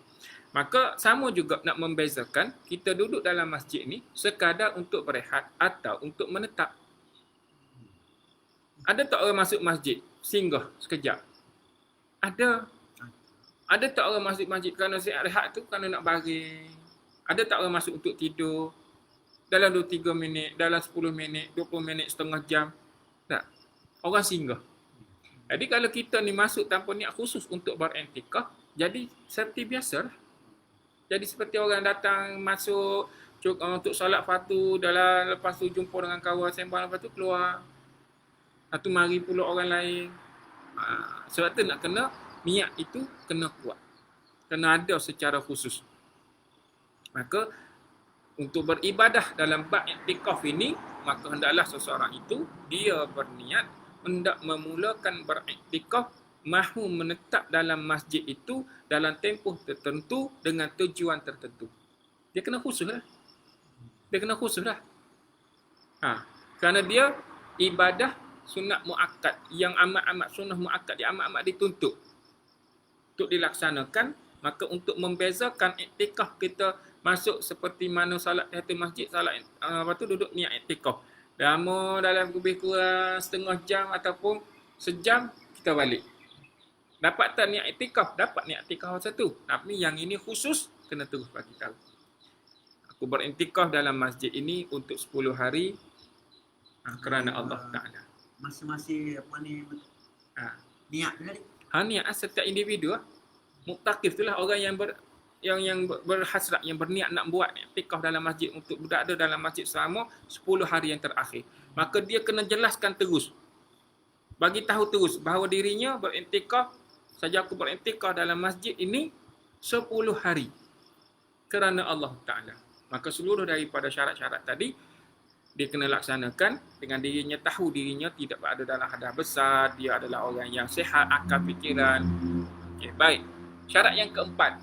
Maka sama juga nak membezakan kita duduk dalam masjid ni sekadar untuk berehat atau untuk menetap. Ada tak orang masuk masjid singgah sekejap? Ada. Ada tak orang masuk masjid kerana rehat tu, kerana nak baring? Ada tak orang masuk untuk tidur? Dalam 2-3 minit, dalam 10 minit, 20 minit, setengah jam? Tak. Orang singgah. Jadi kalau kita ni masuk tanpa niat khusus untuk beriktikaf, jadi seperti biasa lah. Jadi seperti orang datang masuk untuk solat fardu, dalam lepas tu jumpa dengan kawan sembang, lepas tu keluar. Lepas tu mari pula orang lain. Sebab tu nak kena niat itu kena kuat. Kena ada secara khusus. Maka untuk beribadah dalam bab iktikaf ini, maka hendaklah seseorang itu dia berniat hendak memulakan beriktikaf, mahu menetap dalam masjid itu dalam tempoh tertentu dengan tujuan tertentu. Dia kena khusus lah. Dia kena khusus lah. Kerana dia ibadah sunat muakkad yang amat-amat sunnah muakkad yang amat-amat dituntut untuk dilaksanakan. Maka untuk membezakan iktikaf kita masuk seperti mana salat tahiyatul masjid, salat lepas tu duduk niat iktikaf. Lama dalam lebih kurang setengah jam ataupun sejam kita balik. Dapat tak niat iktikaf? Dapat niat iktikaf satu. Tapi yang ini khusus kena terus bagi tahu. Aku beriktikaf dalam masjid ini untuk 10 hari kerana Allah Taala. Masing-masing apa ni niat tadi. Niat setiap individu lah. Muktakif itulah orang yang berhasrat, yang berniat nak buat iktikaf dalam masjid untuk berada dalam masjid selama 10 hari yang terakhir. Maka dia kena jelaskan terus. Bagi tahu terus bahawa dirinya beriktikaf, saja aku beriktikaf dalam masjid ini 10 hari kerana Allah Ta'ala. Maka seluruh daripada syarat-syarat tadi dia kena laksanakan dengan dirinya tahu dirinya tidak berada dalam hadas besar, dia adalah orang yang sihat akal fikiran. Okey, baik. Syarat yang keempat,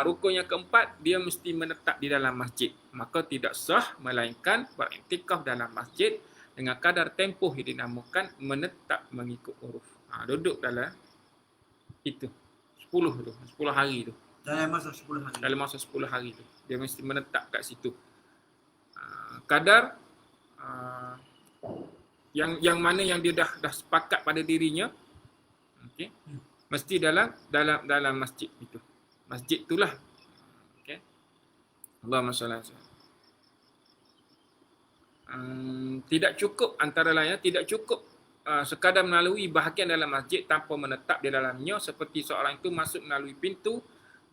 rukun yang keempat, dia mesti menetap di dalam masjid. Maka tidak sah melainkan beriktikaf dalam masjid dengan kadar tempoh yang dinamakan menetap mengikut uruf. Duduk dalam itu 10 hari tu. Dalam masa 10 hari. Dalam masa 10 hari tu. Dia mesti menetap kat situ. Kadar yang mana yang dia dah sepakat pada dirinya, okey, mesti dalam masjid itu. Masjid itulah. Okey. Allahumma salli alaihi wasallam. Tidak cukup antara lainnya, tidak cukup sekadar melalui bahagian dalam masjid tanpa menetap di dalamnya, seperti seorang itu masuk melalui pintu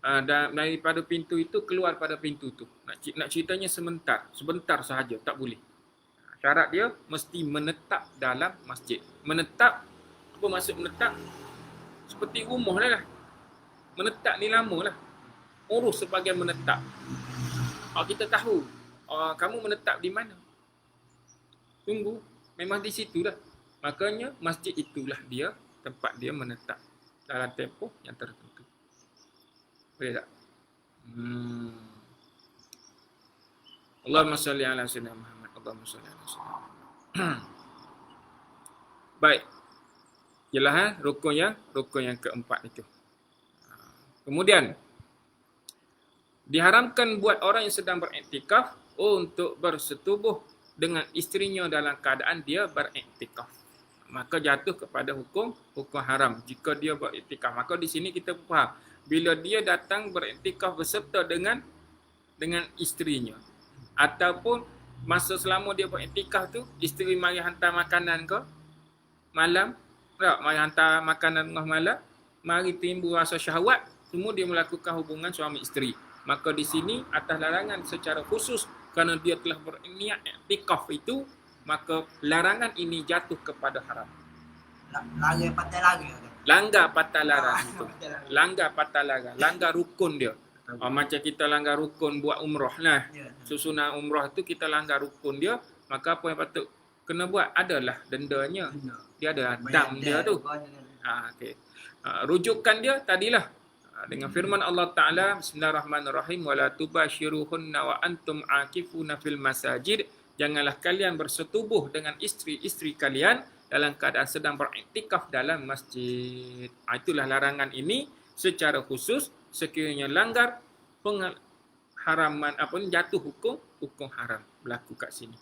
dan daripada pintu itu keluar pada pintu itu. Nak ceritanya sebentar sahaja, tak boleh. Syarat dia mesti menetap dalam masjid. Menetap, apa maksud menetap? Seperti rumah lah. Menetap ni lama lah. Urus sebagai menetap. Kita tahu, kamu menetap di mana? Tunggu, memang di situ dah. Makanya masjid itulah dia, tempat dia menetap dalam tempoh yang tertentu. Boleh tak? Allahumma salli ala sayyidina Muhammad. Allahumma salli ala sayyidina Muhammad. Baik. Jelas rukun yang keempat itu. Kemudian diharamkan buat orang yang sedang beriktikaf untuk bersetubuh dengan isterinya dalam keadaan dia beriktikaf. Maka jatuh kepada hukum haram jika dia beriktikaf. Maka di sini kita faham, bila dia datang beriktikaf beserta dengan isterinya, ataupun masa selama dia beriktikaf tu isteri mari hantar makanan ke malam, mari hantar makanan tengah malam, mari timbul rasa syahwat, semua dia melakukan hubungan suami isteri. Maka di sini atas larangan secara khusus kerana dia telah berniat iktikaf itu, maka larangan ini jatuh kepada haram. Lari patah lari kan. Langgar patah larang Ah, itu. patah lari. Langgar patah larang. Langgar rukun dia. Macam kita langgar rukun buat umrah lah. Ya. Susunan umrah tu kita langgar rukun dia, maka apa yang patut kena buat adalah dendanya. Benar. Dia ada Bayar dam dia tu. bayar. Okey. Rujukan dia tadilah dengan firman Allah Taala, Bismillahirrahmanirrahim, wala tubashiruhunna wa antum akifuna fil masajid. Janganlah kalian bersetubuh dengan isteri-isteri kalian dalam keadaan sedang beriktikaf dalam masjid. Itulah larangan ini secara khusus sekiranya langgar haraman apa ni, jatuh hukum haram berlaku kat sini.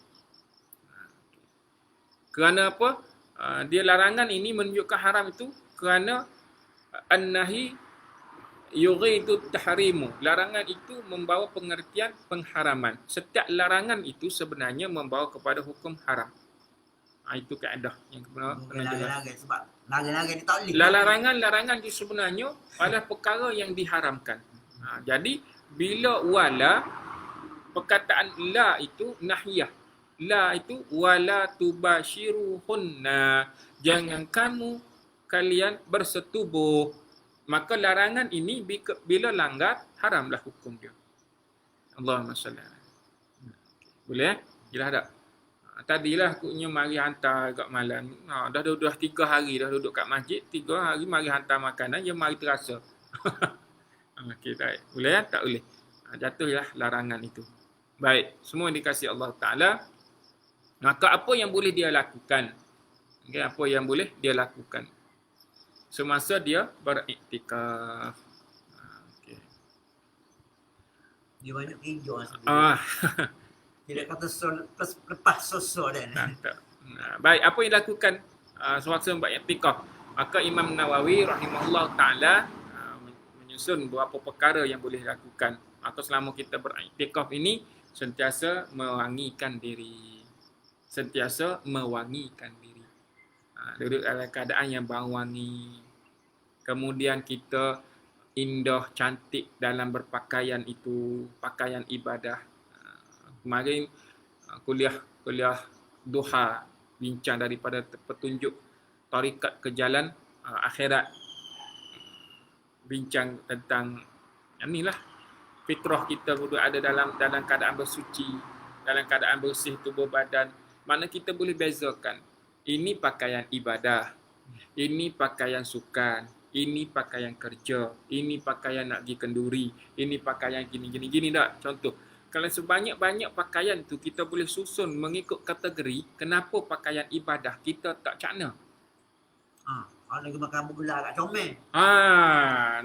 Kerana apa? Dia larangan ini menunjukkan haram itu kerana an-nahi yughidu tahrimu. Larangan itu membawa pengertian pengharaman. Setiap larangan itu sebenarnya membawa kepada hukum haram. Itu kaedah yang kena jelas. Lari-lari sebab lari-lari ni tak boleh. Larangan itu sebenarnya adalah perkara yang diharamkan. Jadi bila wala, perkataan la itu nahiyah. La itu wala tubashiruhunna. Jangan kalian bersetubuh. Maka larangan ini bila langgar haramlah hukum dia. Allahumma salli alaihi. Boleh? Jelas tak? Tadilah akutnya mari hantar kat malam. Dah 3 hari dah duduk kat masjid, 3 hari mari hantar makanan, dia mari terasa. Okey, baik. Boleh tak? Tak boleh. Jatuhlah larangan itu. Baik, semua dikasihi Allah Taala. Maka apa yang boleh dia lakukan? Okay, apa yang boleh dia lakukan semasa dia beriktikaf? Okay. Dia banyak hijau sebenarnya. Ah, Tidak kata lepas sosok dia. tak. Baik, apa yang dilakukan semasa beriktikaf? Maka Imam Nawawi rahimahullah taala menyusun beberapa perkara yang boleh dilakukan. Maka selama kita beriktikaf ini sentiasa mewangikan diri. Sentiasa mewangikan diri. Duduk dalam keadaan yang bau wangi. Kemudian kita indah, cantik dalam berpakaian itu, pakaian ibadah. Kemarin kuliah duha bincang daripada petunjuk tarikat ke jalan akhirat. Bincang tentang inilah fitrah kita perlu ada dalam keadaan bersuci, dalam keadaan bersih tubuh badan. Mana kita boleh bezakan. Ini pakaian ibadah, ini pakaian sukan, ini pakaian kerja, ini pakaian nak pergi kenduri, ini pakaian gini tak? Contoh, kalau sebanyak-banyak pakaian tu kita boleh susun mengikut kategori, kenapa pakaian ibadah kita tak cakna? Nak pergi makan gula kat comel.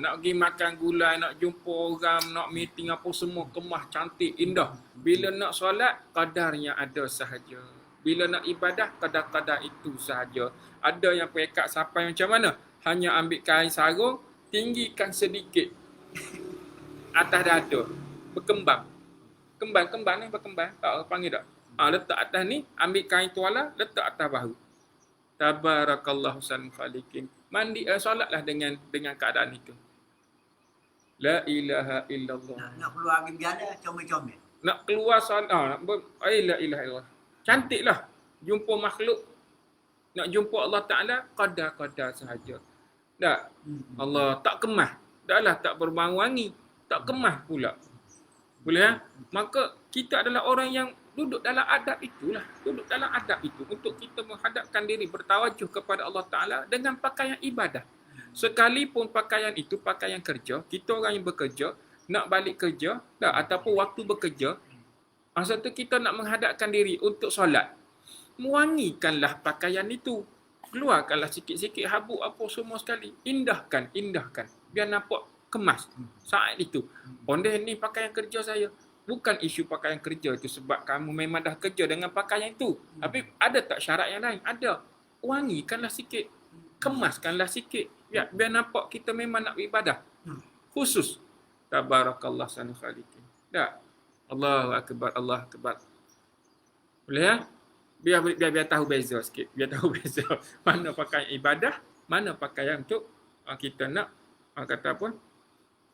Nak pergi makan gulai, nak jumpa orang, nak meeting apa semua kemah, cantik, indah. Bila nak solat, kadarnya ada sahaja. Bila nak ibadah, kadar-kadar itu sahaja. Ada yang pekat sampai macam mana? Hanya ambil kain sarung, tinggikan sedikit atas dada. Berkembang. Kembang ni berkembang. Tak panggil tak? Letak atas ni, ambil kain tuala, letak atas bahu. Tabarakallahu ahsanul khaliqin. Mandi, solatlah dengan keadaan itu. La ilaha illallah. Nak keluar pergi berjalan, comel-comel. Nak keluar solat, la ilaha illallah. Cantiklah jumpa makhluk, nak jumpa Allah Ta'ala, qadar-qadar sahaja. Tak? Allah tak kemah. Dahlah tak berbau wangi, tak kemah pula. Boleh? Maka kita adalah orang yang duduk dalam adab itulah. Duduk dalam adab itu untuk kita menghadapkan diri, bertawajuh kepada Allah Ta'ala dengan pakaian ibadah. Sekalipun pakaian itu pakaian kerja, kita orang yang bekerja, nak balik kerja, ataupun waktu bekerja, masa tu kita nak menghadapkan diri untuk solat. Mewangikanlah pakaian itu. Keluarkanlah sikit-sikit habuk apa semua sekali. Indahkan. Biar nampak kemas. Saat itu. Ondeh ni pakaian kerja saya. Bukan isu pakaian kerja itu sebab kamu memang dah kerja dengan pakaian itu. Tapi ada tak syarat yang lain? Ada. Wangikanlah sikit. Kemaskanlah sikit. Biar nampak kita memang nak beribadah. Khusus. Tabarakallah ahsanul khaliqin. Tak? Allahu akbar, Allah akbar. Boleh ya? Biar tahu beza sikit. Biar tahu beza. Mana pakaian ibadah, mana pakaian untuk kita nak kata apa?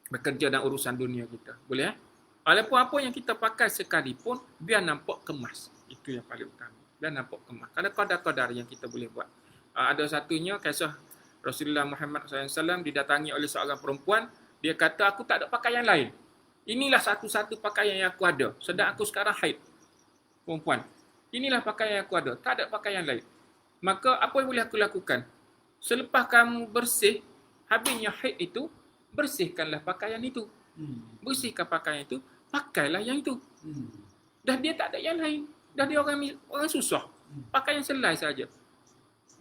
Bekerja dalam urusan dunia kita. Boleh ya? Walaupun apa yang kita pakai sekalipun biar nampak kemas. Itu yang paling utama. dan nampak kemah. Ada qadar-qadar yang kita boleh buat. Ada satunya kisah Rasulullah Muhammad SAW didatangi oleh seorang perempuan. Dia kata, aku tak ada pakaian lain. Inilah satu-satu pakaian yang aku ada. Sedang aku sekarang haid. Perempuan. Inilah pakaian yang aku ada. Tak ada pakaian lain. Maka apa yang boleh aku lakukan? Selepas kamu bersih, habisnya haid itu, bersihkanlah pakaian itu. Bersihkan pakaian itu, pakailah yang itu. Dah dia tak ada yang lain. Dah dia orang susah. Pakai yang selai saja.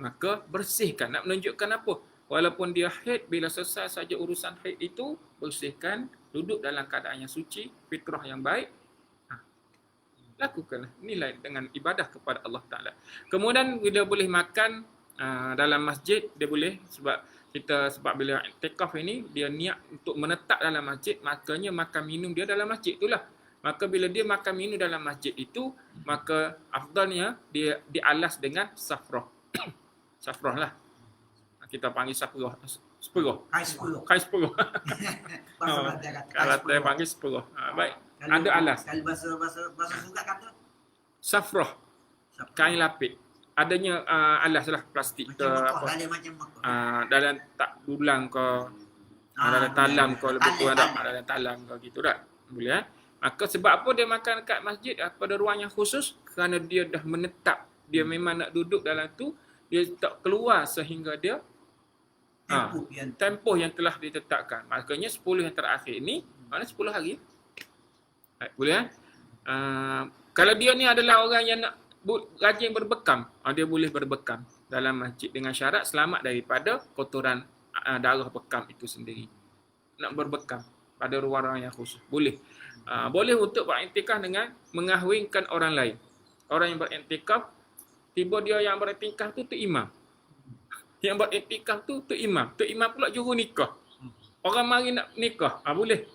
Maka bersihkan. Nak menunjukkan apa? Walaupun dia haid, bila selesai saja urusan haid itu, bersihkan, duduk dalam keadaan yang suci, fitrah yang baik. Lakukanlah. Nilai dengan ibadah kepada Allah Ta'ala. Kemudian bila boleh makan dalam masjid, dia boleh sebab bila i'tikaf ini, dia niat untuk menetap dalam masjid, makanya makan minum dia dalam masjid itulah. Maka bila dia makan minum dalam masjid itu, maka afdalnya dia dialas dengan safrah. Safrah lah. Kita panggil safrah. Seperuh. Kai seperuh. Kalau saya panggil seperuh. Baik. Ada alas. Kalau bahasa surat kata Safrah. Kain lapik. Adanya alas lah, plastik ke apa. macam Mekah. Dalam tak dulang ke dalam talam ke lebih kurang tak. Dalam talam ke gitu tak. Boleh Maka sebab apa dia makan kat masjid pada ruang yang khusus? Kerana dia dah menetap. Dia memang nak duduk dalam tu. Dia tak keluar sehingga dia tempoh yang telah ditetapkan. Makanya 10 yang terakhir ini, mana 10 hari. Boleh kalau dia ni adalah orang yang nak rajin berbekam, dia boleh berbekam dalam masjid dengan syarat selamat daripada kotoran darah bekam itu sendiri. Nak berbekam pada ruang-ruang yang khusus. Boleh. Boleh untuk beriktikaf dengan mengahwinkan orang lain. Orang yang beriktikaf, tiba dia yang beriktikaf tu imam. Yang beriktikaf tu imam. Tu imam pula juru nikah. Orang mari nak nikah, boleh.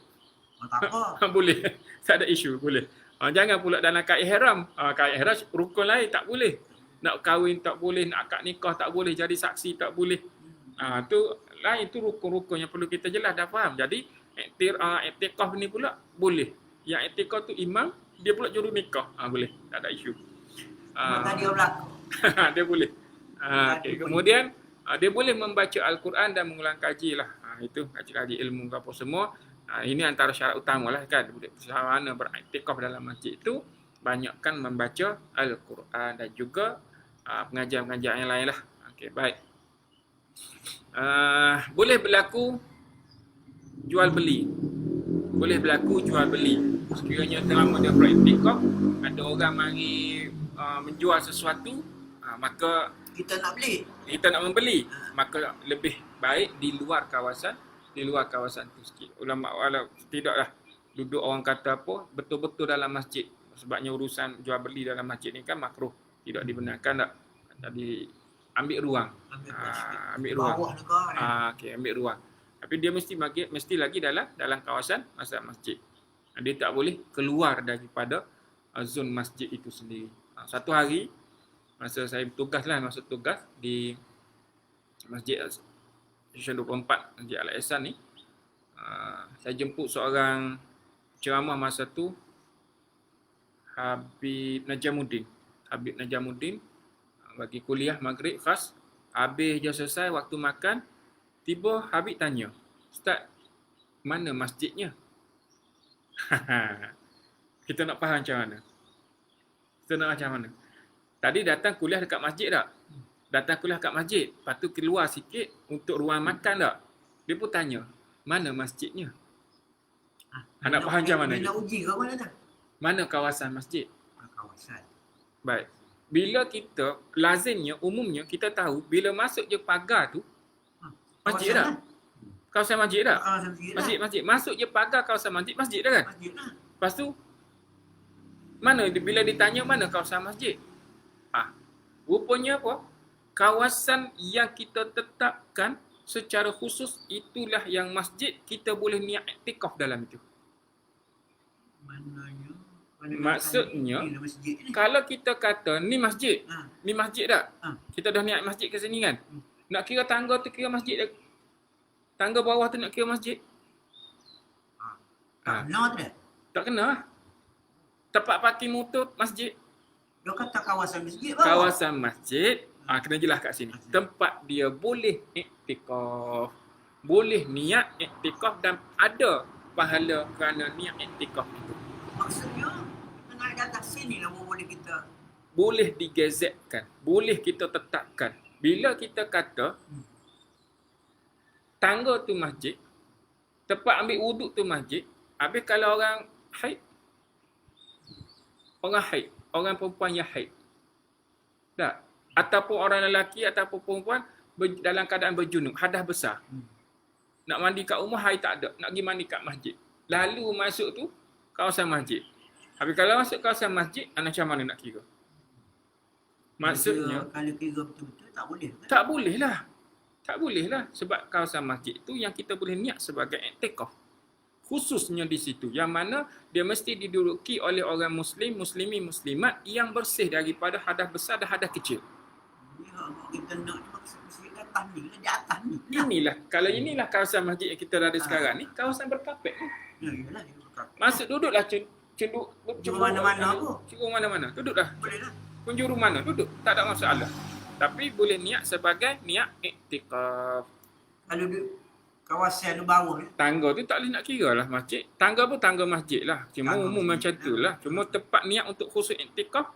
Tak apa. Boleh. Tak ada isu, boleh. Jangan pula dalam akad ihram. Akad ihram rukun lain tak boleh. Nak kahwin tak boleh, nak akad nikah tak boleh, jadi saksi tak boleh. Tu lain, tu rukun-rukun yang perlu kita jelas dah faham. Jadi i'tikaf ni pula boleh. Yang i'tikaf tu imam, dia pula juru nikah. Boleh, tak ada isu. Maka dia berlaku. Dia boleh. Okay. Kemudian dia boleh membaca Al-Quran dan mengulang kaji lah. Itu kaji-kaji ilmu apa semua. Ini antara syarat utama lah kan. Selama beriktikaf dalam masjid itu, banyakkan membaca Al-Quran dan juga pengajian-pengajian yang lain lah. Okay, baik. Boleh berlaku jual beli. Boleh berlaku jual beli. Sekiranya selama dia beriktikaf, ada orang mari menjual sesuatu, maka Kita nak beli. kita nak membeli, maka lebih baik di luar kawasan tu sikit. Ulama tidaklah duduk orang kata apa betul-betul dalam masjid. Sebabnya urusan jual beli dalam masjid ni kan makruh, tidak dibenarkan tak. Jadi ambil ruang. Ambil ruang. Bawah negara. Okey, ambil ruang. Tapi dia mesti lagi dalam kawasan masjid. Dia tak boleh keluar daripada zon masjid itu sendiri. Satu hari masa saya bertugas masuk tugas di Masjid Station 24, Masjid Al-Ihsan ni, saya jemput seorang ceramah masa tu, Habib Najamuddin, bagi kuliah maghrib khas. Habis je selesai waktu makan, tiba Habib tanya, "Ustaz, mana masjidnya?" Kita nak faham macam mana. Tadi datang kuliah dekat masjid tak? Datang kuliah dekat masjid. Lepas tu keluar sikit untuk ruang makan tak? Dia pun tanya, mana masjidnya? Nak faham macam mana? Nak uji ke mana dah? Mana kawasan masjid? Kawasan. Baik. Bila kita, lazimnya, umumnya kita tahu, bila masuk je pagar tu, masjid dah. Kawasan masjid dah. Masjid. Masuk je pagar kawasan masjid dah kan? Masjid lah. Lepas tu, mana bila ditanya mana kawasan masjid? Rupanya apa? Kawasan yang kita tetapkan secara khusus itulah yang masjid, kita boleh niat i'tikaf dalam itu. Maksudnya, kalau kita kata ni masjid, ni masjid tak? Kita dah niat masjid ke sini kan? Nak kira tangga tu kira masjid tak? Tangga bawah tu nak kira masjid? Tak kena tu dah. Tak kena. Tempat parking motor masjid. Dia kata kawasan masjid bawah. Kawasan masjid, kena jelas kat sini. Tempat dia boleh iktikaf. Boleh niat iktikaf dan ada pahala kerana niat iktikaf itu. Maksudnya kita naik ke atas sini lah boleh kita. Boleh digazetkan. Boleh kita tetapkan. Bila kita kata tangga tu masjid, tempat ambil wuduk tu masjid, habis kalau orang haid, orang perempuan yang haid, tak? Ataupun orang lelaki ataupun perempuan dalam keadaan berjunub, hadas besar. Nak mandi kat rumah, air tak ada. Nak pergi mandi kat masjid. Lalu masuk tu kawasan masjid. Habis kalau masuk kawasan masjid, macam mana nak kira? Maksudnya, kalau kira betul-betul tak boleh kan? tak boleh lah. Tak boleh lah. Sebab kawasan masjid tu yang kita boleh niat sebagai iktikaf. Khususnya di situ. Yang mana dia mesti diduduki oleh orang muslim, muslimat yang bersih daripada hadas besar dan hadas kecil. Ya, kita nak masjid atas ni lah, di atas ni. Inilah, kalau inilah kawasan masjid yang kita ada sekarang ni, kawasan berkapet ni. Ya, iyalah. Dia berkata. Masuk duduklah Cuma mana-mana apa? Cuma mana-mana. Duduklah. Boleh lah. Penjuru mana? Duduk. Tak ada masalah. Tapi boleh niat sebagai niat iktikaf. Kalau dia kawasan bawah ni. Tangga tu tak boleh nak kira lah masjid. Tangga pun tangga masjid lah. Cuma Tangga umum masjid. macam tu lah. Cuma tempat niat untuk khusus iktikaf,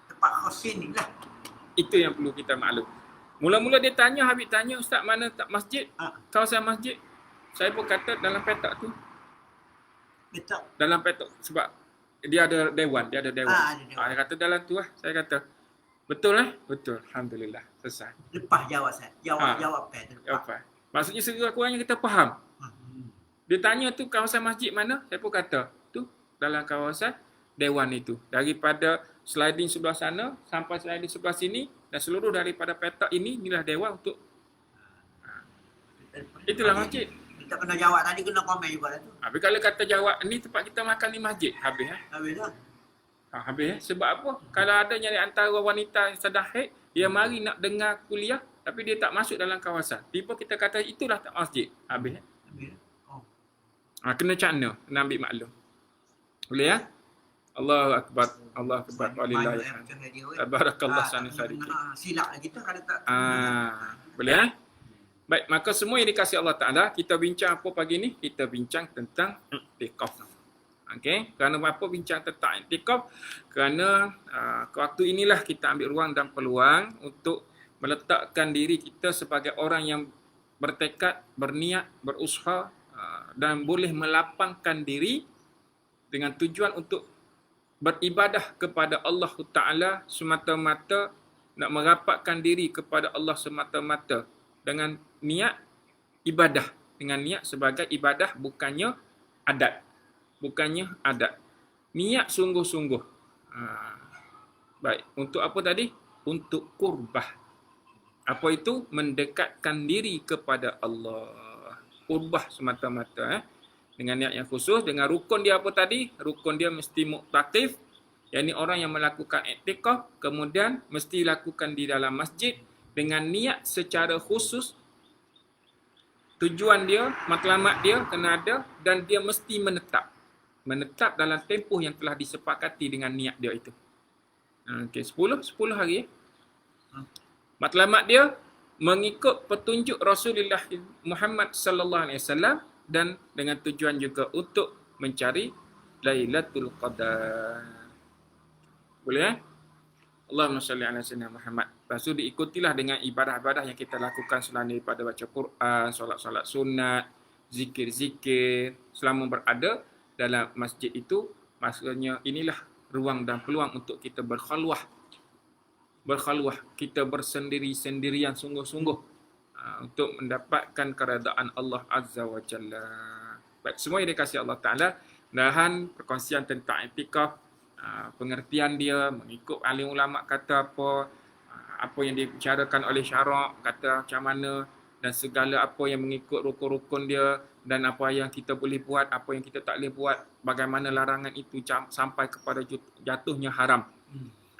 Tempat khusus ni lah. itu yang perlu kita maklum. Mula-mula dia tanya, Habib tanya, Ustaz mana tak masjid? Kawasan masjid. Saya pun kata dalam petak tu. Betul. Dalam petak. Sebab dia ada dewan. Ada dewan. Dia kata dalam tu lah. Saya kata, betul lah? Betul. Alhamdulillah. Selesai. Lepas jawab saya. Jawab tu lepas. Apa? Maksudnya sekurang-kurangnya kita faham. Dia tanya tu kawasan masjid mana? Saya pun kata, tu dalam kawasan dewan itu. Daripada sliding sebelah sana sampai sliding sebelah sini dan seluruh daripada petak ini, inilah dewan untuk itulah masjid. Kita kena jawab tadi, kena komen juga lah tu. Habis kalau kata jawab, ni tempat kita makan ni masjid. Habis Habis dah. Habis Sebab apa? Kalau ada yang antara wanita yang sedang haid, dia mari nak dengar kuliah, tapi dia tak masuk dalam kawasan. Tiba kita kata itulah tak masjid. Habis Habis dah. kena cakna, kena ambil maklum. Boleh ya? Allahu akbar. Allahu akbar. Walillahi tabarakallah sana sadiqin. Silap lah kita kalau tak. Boleh ya? Baik, maka semua yang dikasihi Allah Taala, kita bincang apa pagi ni? Kita bincang tentang iktikaf. Okey, kerana apa bincang tentang iktikaf? Kerana waktu inilah kita ambil ruang dan peluang untuk meletakkan diri kita sebagai orang yang bertekad, berniat, berusaha dan boleh melapangkan diri dengan tujuan untuk beribadah kepada Allah Ta'ala semata-mata, nak merapatkan diri kepada Allah semata-mata dengan niat ibadah, dengan niat sebagai ibadah, bukannya adat. Niat sungguh-sungguh. Baik, untuk apa tadi? Untuk kurbah. Apa itu? Mendekatkan diri kepada Allah. Kurbah semata-mata. Dengan niat yang khusus, dengan rukun dia apa tadi? Rukun dia mesti muktakif, yakni orang yang melakukan iktikaf, kemudian mesti lakukan di dalam masjid dengan niat secara khusus. Tujuan dia, matlamat dia kena ada dan dia mesti menetap dalam tempoh yang telah disepakati dengan niat dia itu. Okey, 10 hari. Matlamat dia mengikut petunjuk Rasulullah Muhammad sallallahu alaihi wasallam dan dengan tujuan juga untuk mencari Lailatul Qadar. Boleh Allahumma salli ala sayyidina Muhammad. Lepas tu diikutilah dengan ibadah-ibadah yang kita lakukan selain daripada baca Quran, solat-solat sunat, zikir-zikir selama berada dalam masjid itu. Maksudnya inilah ruang dan peluang untuk kita berkhalwah, kita bersendiri-sendirian sungguh-sungguh untuk mendapatkan keredaan Allah Azza wa Jalla. Baik, semua yang dikasihi Allah Ta'ala, mudahan perkongsian tentang iktikaf, pengertian dia, mengikut alim ulama kata apa yang dibicarakan oleh syarak, kata macam mana, dan segala apa yang mengikut rukun-rukun dia, dan apa yang kita boleh buat, apa yang kita tak boleh buat, bagaimana larangan itu sampai kepada jatuhnya haram.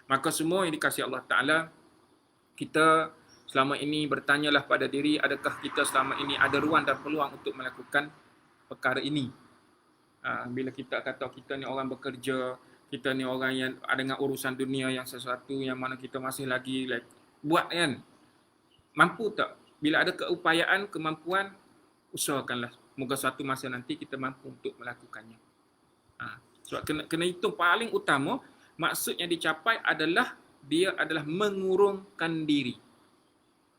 Maka semua yang dikasihi Allah Ta'ala, kita selama ini bertanyalah pada diri, adakah kita selama ini ada ruang dan peluang untuk melakukan perkara ini. Bila kita kata kita ni orang bekerja, kita ni orang yang dengan urusan dunia yang sesuatu yang mana kita masih lagi buat kan. Mampu tak? Bila ada keupayaan, kemampuan, usahakanlah. Moga suatu masa nanti kita mampu untuk melakukannya. Sebab kena hitung paling utama, maksudnya dicapai adalah dia adalah mengurungkan diri.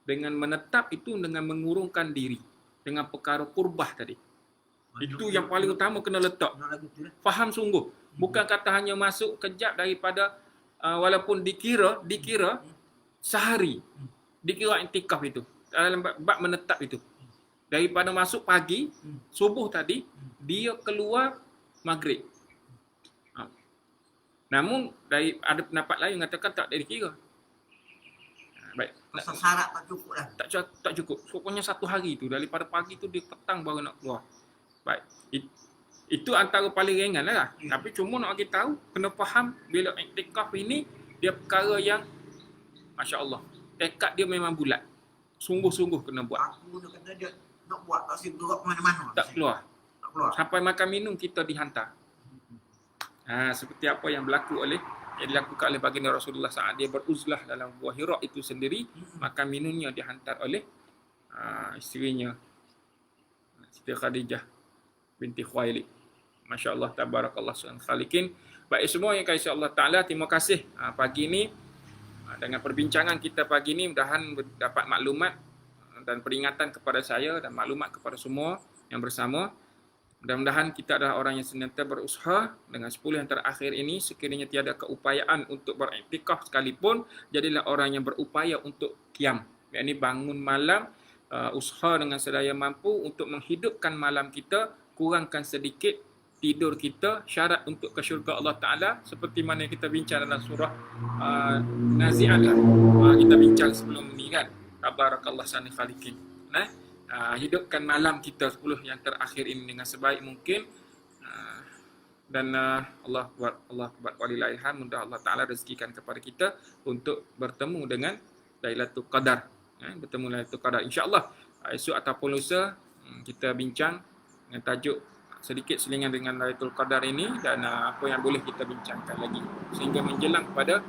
Dengan menetap itu dengan mengurungkan diri. Dengan perkara kurbah tadi. Itu yang paling utama kena letak. Faham sungguh. Bukan kata hanya masuk kejap daripada walaupun dikira sehari. Dikira iktikaf itu. Dalam bab menetap itu. Daripada masuk pagi, subuh tadi, dia keluar maghrib. Namun ada pendapat lain yang mengatakan tak ada dikira. Baik. Pasal syarat tak cukup dah. Tak cukup. Pokoknya satu hari tu. Daripada pagi tu dia petang baru nak keluar. Baik. Itu antara paling ringan lah. Tapi cuma nak bagi tahu, kena faham bila iktikaf ini, dia perkara yang Masya Allah. Tekad dia memang bulat. Sungguh-sungguh kena buat. Aku nak kata dia nak buat tak sih gerak mana-mana. Tak keluar. Tak keluar. Sampai makan minum kita dihantar. Seperti apa yang berlaku yang dilakukan oleh baginda Rasulullah saat dia beruzlah dalam Gua Hira itu sendiri, makan minumnya dihantar oleh isterinya Siti Khadijah binti Khuwailid. Masya Allah, tabarakallah su'an khalikin. Baik semua yang kasih Allah Ta'ala, terima kasih pagi ini dengan perbincangan kita pagi ini, mudahan dapat maklumat dan peringatan kepada saya dan maklumat kepada semua yang bersama. Mudah-mudahan kita adalah orang yang senantiasa berusaha dengan 10 yang terakhir ini. Sekiranya tiada keupayaan untuk beriktikaf sekalipun, jadilah orang yang berupaya untuk qiyam. Yakni bangun malam, usaha dengan sedaya mampu untuk menghidupkan malam kita, kurangkan sedikit tidur kita, syarat untuk ke syurga Allah Ta'ala. Seperti mana kita bincang dalam surah Nazi'at lah. Kita bincang sebelum ni kan. Tabarakallah sani khalikin. Hidupkan malam kita 10 yang terakhir ini dengan sebaik mungkin, dan Allah akbar walillahil hamd. Mudah Allah Taala rezekikan kepada kita untuk bertemu dengan Lailatul Qadar, bertemu Lailatul Qadar insya-Allah. Esok ataupun lusa kita bincang dengan tajuk sedikit selingan dengan Lailatul Qadar ini, dan apa yang boleh kita bincangkan lagi sehingga menjelang pada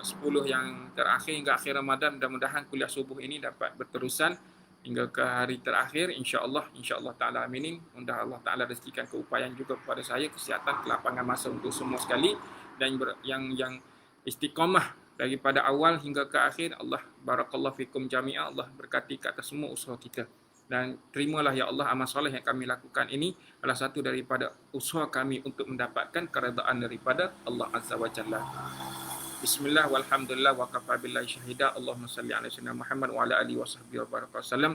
10 yang terakhir hingga akhir Ramadan. Mudah-mudahan kuliah subuh ini dapat berterusan hingga ke hari terakhir insya-Allah taala aminin. Mudah Allah Taala rezekikan keupayaan juga kepada saya, kesihatan, kelapangan masa untuk semua sekali, dan yang istiqamah daripada awal hingga ke akhir. Allah barakallahu fikum jami'a. Allah berkati ke atas semua usaha kita, dan terimalah ya Allah amal soleh yang kami lakukan ini adalah satu daripada usaha kami untuk mendapatkan keredaan daripada Allah Azza wa Jalla. Bismillah walhamdulillah wa kafa billahi syahida. Allahumma salli ala sayyidina Muhammad wa ala alihi wa sahbihi wa baraka wasallam.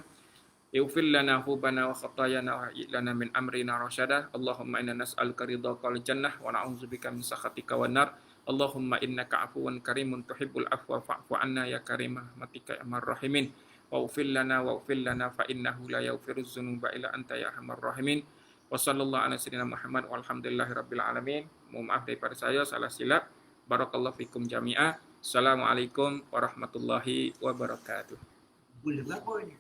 Ighfir lana hubana wa khatayana wa lana min amrina rasyada. Allahumma inna nas'aluka ridhaka wal jannah wa na'udzubika min sakhatika wan nar. Allahumma innaka afuwun karimun tuhibbul afwa fa'fu anna ya karim rahmatika ya arhamar rahimin. Waghfir lana fa innahu la yaghfiruz dzunuba illa anta ya arhamar rahimin. Wa sallallahu ala sayyidina Muhammad walhamdulillahi rabbil alamin. Mohon maaf daripada saya salah silap. Barakallahu fikum jami'ah. Assalamualaikum warahmatullahi wabarakatuh. Boleh berapa ini?